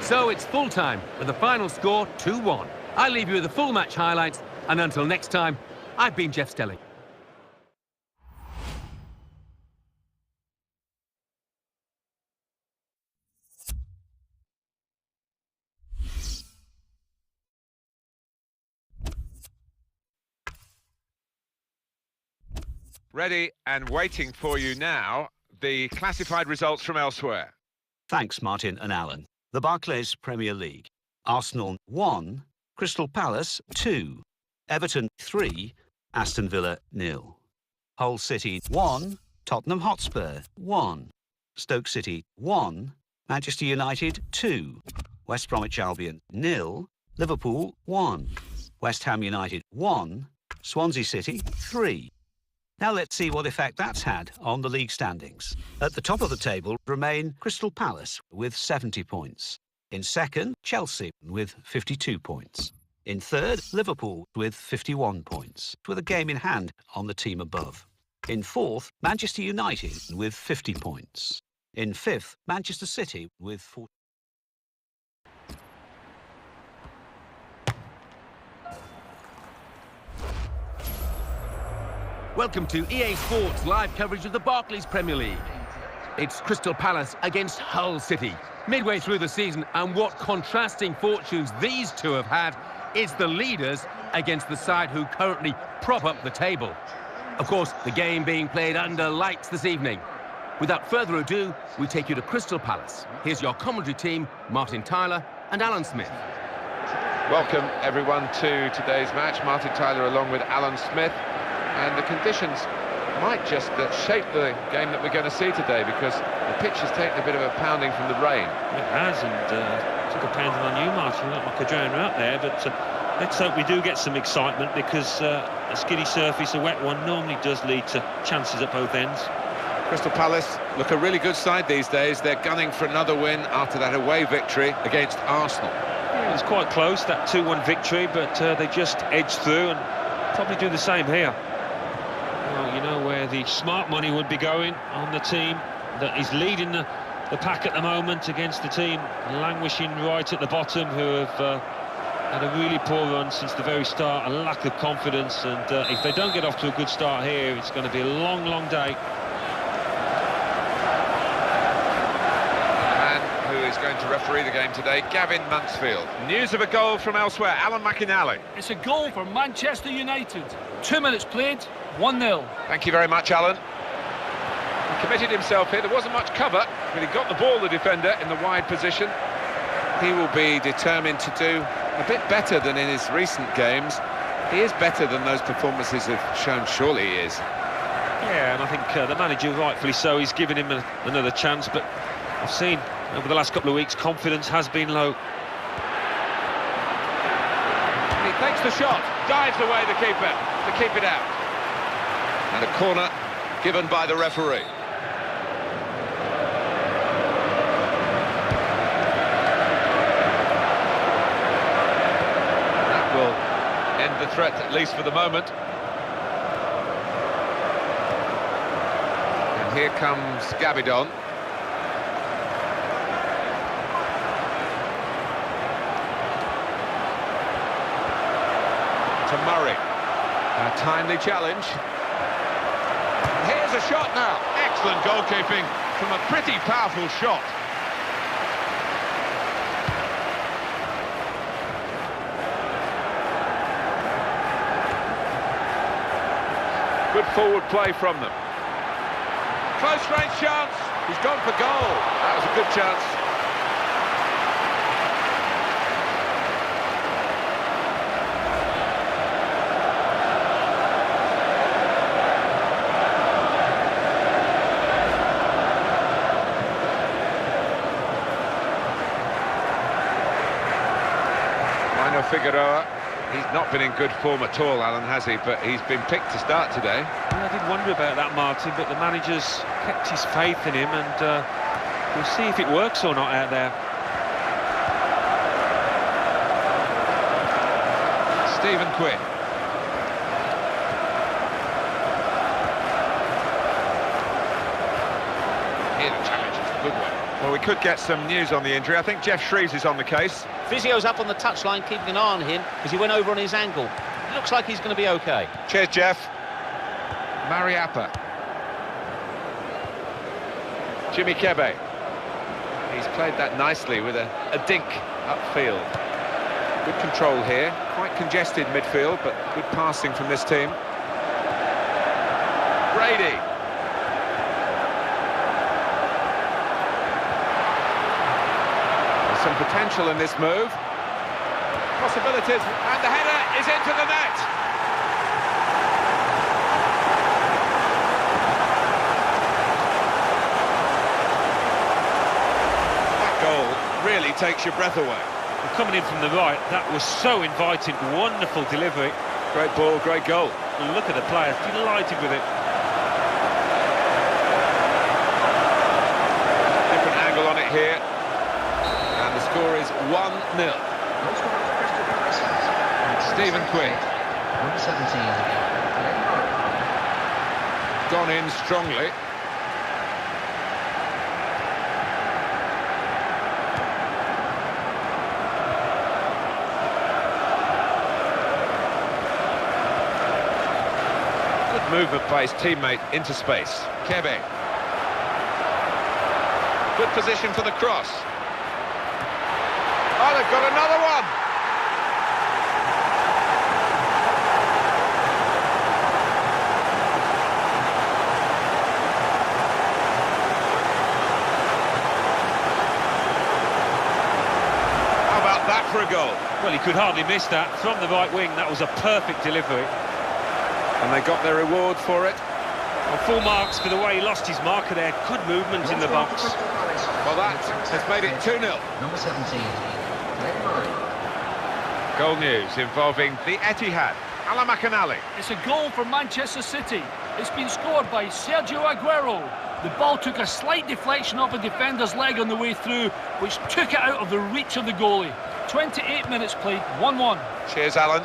So it's full time, with the final score 2-1. I leave you with the full match highlights, and until next time, I've been Jeff Stelling. Ready and waiting for you now, the classified results from elsewhere. Thanks, Martin and Alan. The Barclays Premier League. Arsenal 1, Crystal Palace 2, Everton 3, Aston Villa 0. Hull City 1, Tottenham Hotspur 1, Stoke City 1, Manchester United 2, West Bromwich Albion 0, Liverpool 1, West Ham United 1, Swansea City 3. Now let's see what effect that's had on the league standings. At the top of the table remain Crystal Palace with 70 points. In second, Chelsea with 52 points. In third, Liverpool with 51 points, with a game in hand on the team above. In fourth, Manchester United with 50 points. In fifth, Manchester City with 40. Welcome to EA Sports live coverage of the Barclays Premier League. It's Crystal Palace against Hull City. Midway through the season, and what contrasting fortunes these two have had. It's the leaders against the side who currently prop up the table. Of course, the game being played under lights this evening. Without further ado, we take you to Crystal Palace. Here's your commentary team, Martin Tyler and Alan Smith. Welcome, everyone, to today's match. Martin Tyler along with Alan Smith. And the conditions might just shape the game that we're going to see today, because the pitch has taken a bit of a pounding from the rain. It has, and took a pounding on you, Martin. You look like a drowner out there, but let's hope we do get some excitement, because a skiddy surface, a wet one, normally does lead to chances at both ends. Crystal Palace look a really good side these days. They're gunning for another win after that away victory against Arsenal. Yeah, it was quite close, that 2-1 victory, but they just edged through and probably do the same here. Well, you know where the smart money would be going on the team that is leading the pack at the moment against the team languishing right at the bottom, who have had a really poor run since the very start, a lack of confidence, and if they don't get off to a good start here, it's going to be a long, long day. Is going to referee the game today, Gavin Mansfield. News of a goal from elsewhere, Alan McInally. It's a goal for Manchester United. 2 minutes played, 1-0. Thank you very much, Alan. He committed himself here. There wasn't much cover, but he got the ball, the defender, in the wide position. He will be determined to do a bit better than in his recent games. He is better than those performances have shown, surely he is. Yeah, and I think the manager, rightfully so, he's given him another chance, but I've seen over the last couple of weeks confidence has been low. He takes the shot, dives away the keeper to keep it out. And a corner given by the referee. That will end the threat, at least for the moment. And here comes Gabidon. To Murray. A timely challenge. Here's a shot now. Excellent goalkeeping from a pretty powerful shot. Good forward play from them. Close range chance. He's gone for goal. That was a good chance. Figueroa, he's not been in good form at all, Alan, has he? But he's been picked to start today. Well, I did wonder about that, Martin, but the manager's kept his faith in him, and we'll see if it works or not out there. Stephen Quinn. Here the challenge is a good one. Well, we could get some news on the injury. I think Jeff Shreves is on the case. Physio's up on the touchline, keeping an eye on him because he went over on his ankle. It looks like he's going to be okay. Cheers, Jeff. Mariappa. Jimmy Kebe. He's played that nicely with a dink upfield. Good control here. Quite congested midfield, but good passing from this team. Brady. Some potential in this move. Possibilities, and the header is into the net. That goal really takes your breath away. Well, coming in from the right, that was so inviting. Wonderful delivery. Great ball, great goal. Look at the players, delighted with it. Different angle on it here. And the score is 1-0. Stephen Quinn. 117. Gone in strongly. Good movement by his teammate into space. Kebe. Good position for the cross. Oh, they've got another one! How about that for a goal? Well, he could hardly miss that. From the right wing, that was a perfect delivery. And they got their reward for it. Well, full marks for the way he lost his marker there. Good movement in the box. Well, that has made it 2-0. Number 17. Goal news involving the Etihad. Alan McAnally. It's a goal for Manchester City. It's been scored by Sergio Aguero. The ball took a slight deflection off a defender's leg on the way through, which took it out of the reach of the goalie. 28 minutes played, 1-1. Cheers, Alan.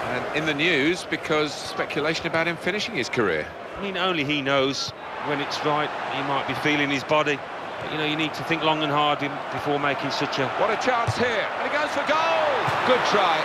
And in the news, because speculation about him finishing his career. I mean, only he knows when it's right. He might be feeling his body. But, you know, you need to think long and hard before making such a... What a chance here. And he goes for goal. Good try.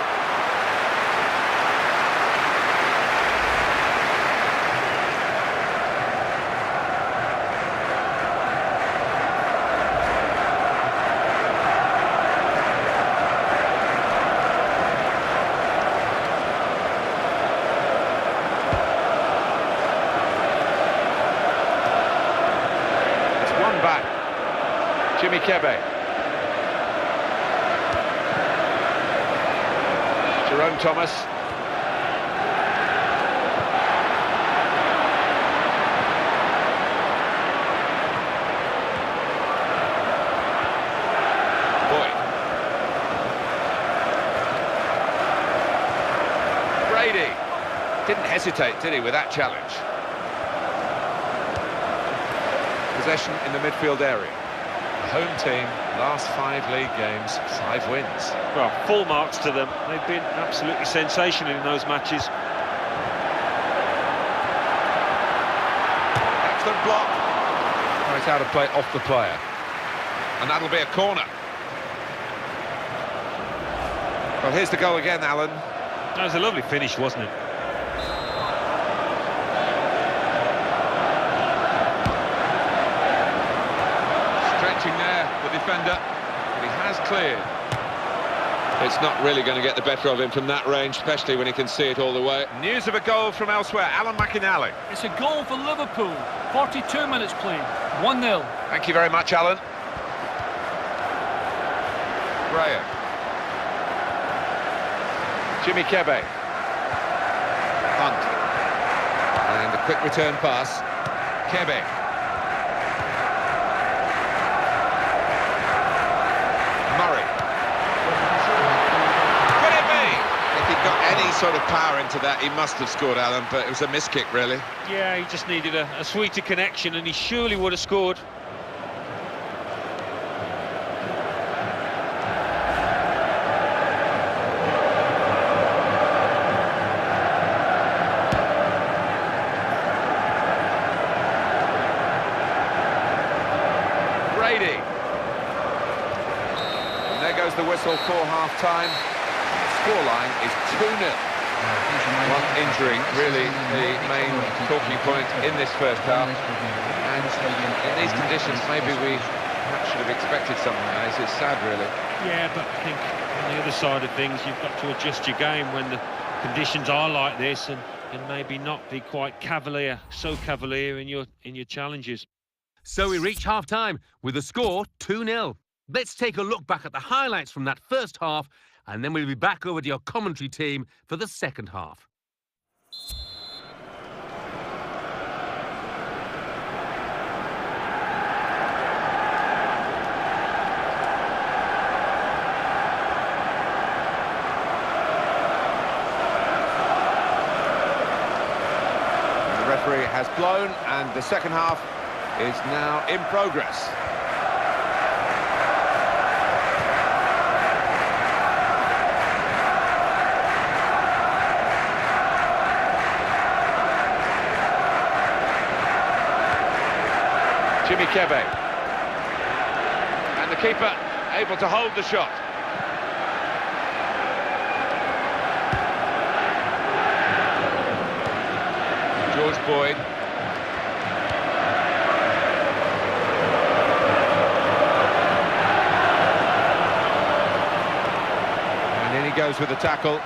Jimmy Kebe. Jerome Thomas. Boyd. Brady. Didn't hesitate, did he, with that challenge? Possession in the midfield area. The home team, last 5 league games, 5 wins. Well, full marks to them. They've been absolutely sensational in those matches. Excellent block. Oh, it's out of play, off the player. And that'll be a corner. Well, here's the goal again, Alan. That was a lovely finish, wasn't it? There, the defender, but he has cleared. It's not really going to get the better of him from that range, especially when he can see it all the way. News of a goal from elsewhere, Alan McInally. It's a goal for Liverpool. 42 minutes played. 1-0. Thank you very much, Alan. Graham. Jimmy Kebe. Hunt. And a quick return pass. Kebe. Any sort of power into that, he must have scored, Alan, but it was a miss kick, really. Yeah, he just needed a sweeter connection, and he surely would have scored. Brady. And there goes the whistle for half-time. Scoreline is 2-0. One injury, really the main talking point in this first half. And in these conditions, maybe we perhaps should have expected something else. It's sad, really. Yeah, but I think on the other side of things, you've got to adjust your game when the conditions are like this, and maybe not be quite so cavalier in your challenges. So we reach half-time with the score 2-0. Let's take a look back at the highlights from that first half, and then we'll be back over to your commentary team for the second half. The referee has blown, and the second half is now in progress. Jimmy Kebe. And the keeper able to hold the shot. George Boyd. And in he goes with the tackle.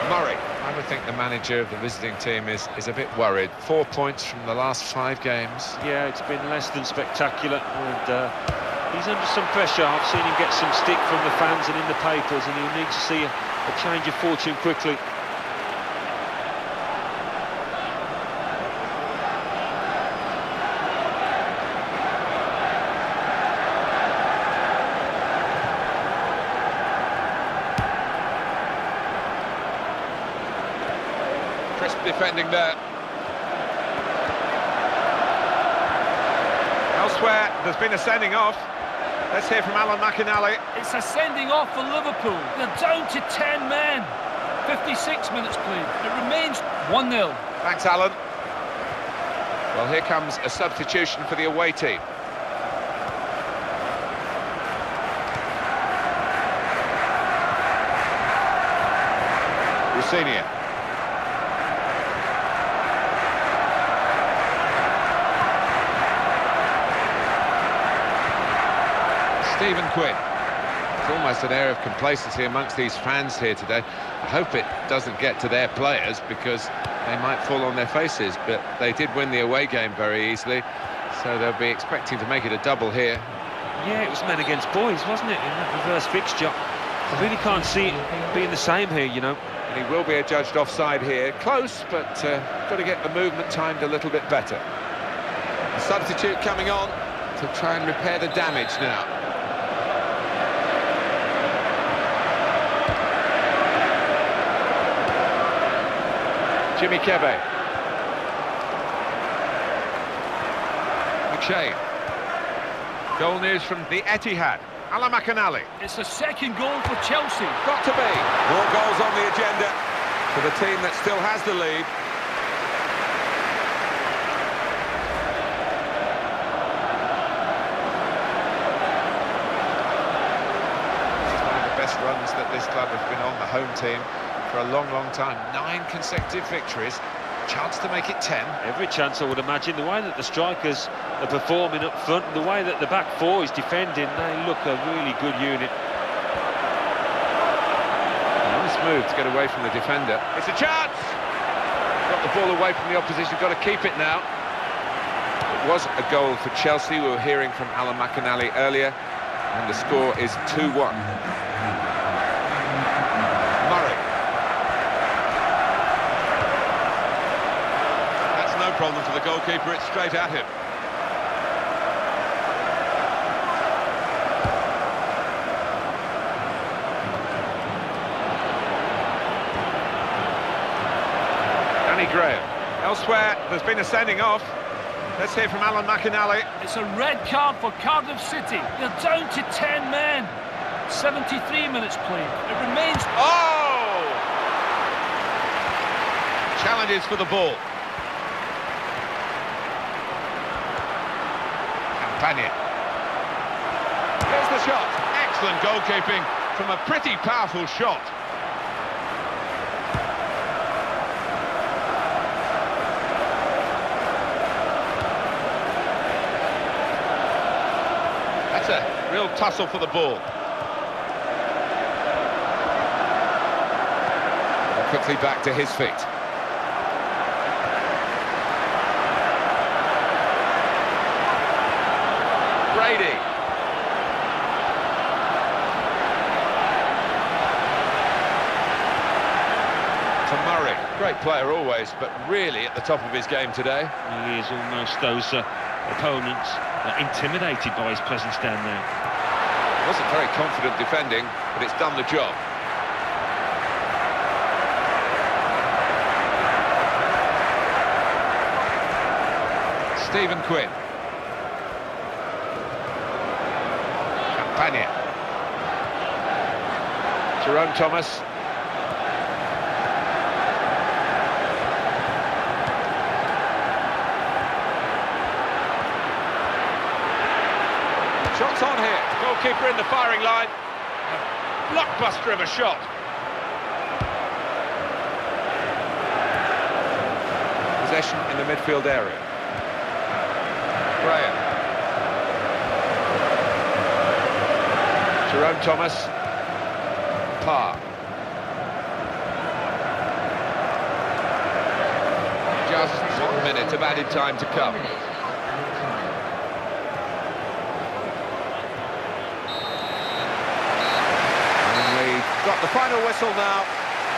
Murray. I would think the manager of the visiting team is a bit worried. 4 points from the last 5 games. Yeah, it's been less than spectacular, and he's under some pressure. I've seen him get some stick from the fans and in the papers, and he'll need to see a change of fortune quickly. Crisp defending there. Elsewhere, there's been a sending off. Let's hear from Alan McInally. It's a sending off for Liverpool. They're down to 10 men. 56 minutes played. It remains 1-0. Thanks, Alan. Well, here comes a substitution for the away team. Rossinia. Stephen Quinn. It's almost an air of complacency amongst these fans here today. I hope it doesn't get to their players, because they might fall on their faces, but they did win the away game very easily, so they'll be expecting to make it a double here. Yeah, it was men against boys, wasn't it, in that reverse fixture? I really can't see it being the same here, you know. And he will be adjudged offside here. Close, but got to get the movement timed a little bit better. A substitute coming on to try and repair the damage now. Jimmy Kebe. McShane. Goal news from the Etihad. Makanali. It's a second goal for Chelsea. Got to be. More goals on the agenda for the team that still has the lead. This is one of the best runs that this club have been on, the home team, for a long, long time. 9 consecutive victories. Chance to make it 10. Every chance, I would imagine. The way that the strikers are performing up front, the way that the back four is defending, they look a really good unit. Nice move to get away from the defender. It's a chance! Got the ball away from the opposition, got to keep it now. It was a goal for Chelsea. We were hearing from Makanali earlier, and the score is 2-1. Murray. No problem for the goalkeeper, it's straight at him. Danny Graham. Elsewhere, there's been a sending off. Let's hear from Makanali. It's a red card for Cardiff City. They're down to 10 men. 73 minutes played. It remains... Oh! Challenges for the ball. There's the shot. Excellent goalkeeping from a pretty powerful shot. That's a real tussle for the ball. Quickly back to his feet. Brady. To Murray. Great player always, but really at the top of his game today. He is almost those opponents intimidated by his presence down there. Wasn't very confident defending, but it's done the job. Stephen Quinn. Jerome Thomas. Shots on here. Goalkeeper in the firing line. A blockbuster of a shot. Possession in the midfield area. Graham. Jerome Thomas. Parr. Just 1 minute of added time to come. And we've got the final whistle now,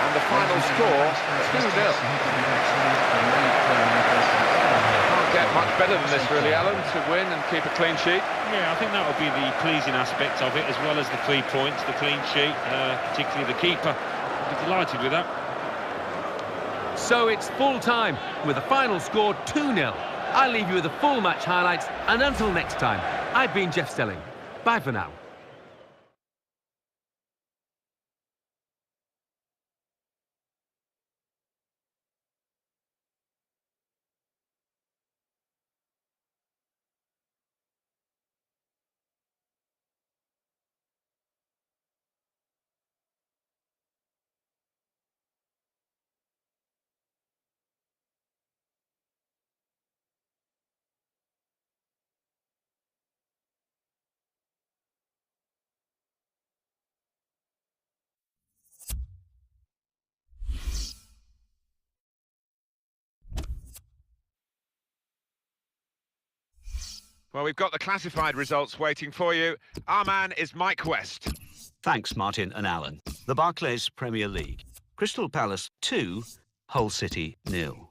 and the final score 2-0. Can't get much better than this really, Alan, to win and keep a clean sheet. Yeah, I think that would be the pleasing aspect of it, as well as the 3 points, the clean sheet, particularly the keeper. I'd be delighted with that. So it's full time with the final score 2-0. I'll leave you with the full match highlights, and until next time, I've been Jeff Stelling. Bye for now. Well, we've got the classified results waiting for you. Our man is Mike West. Thanks, Martin and Alan. The Barclays Premier League. Crystal Palace 2, Hull City 0.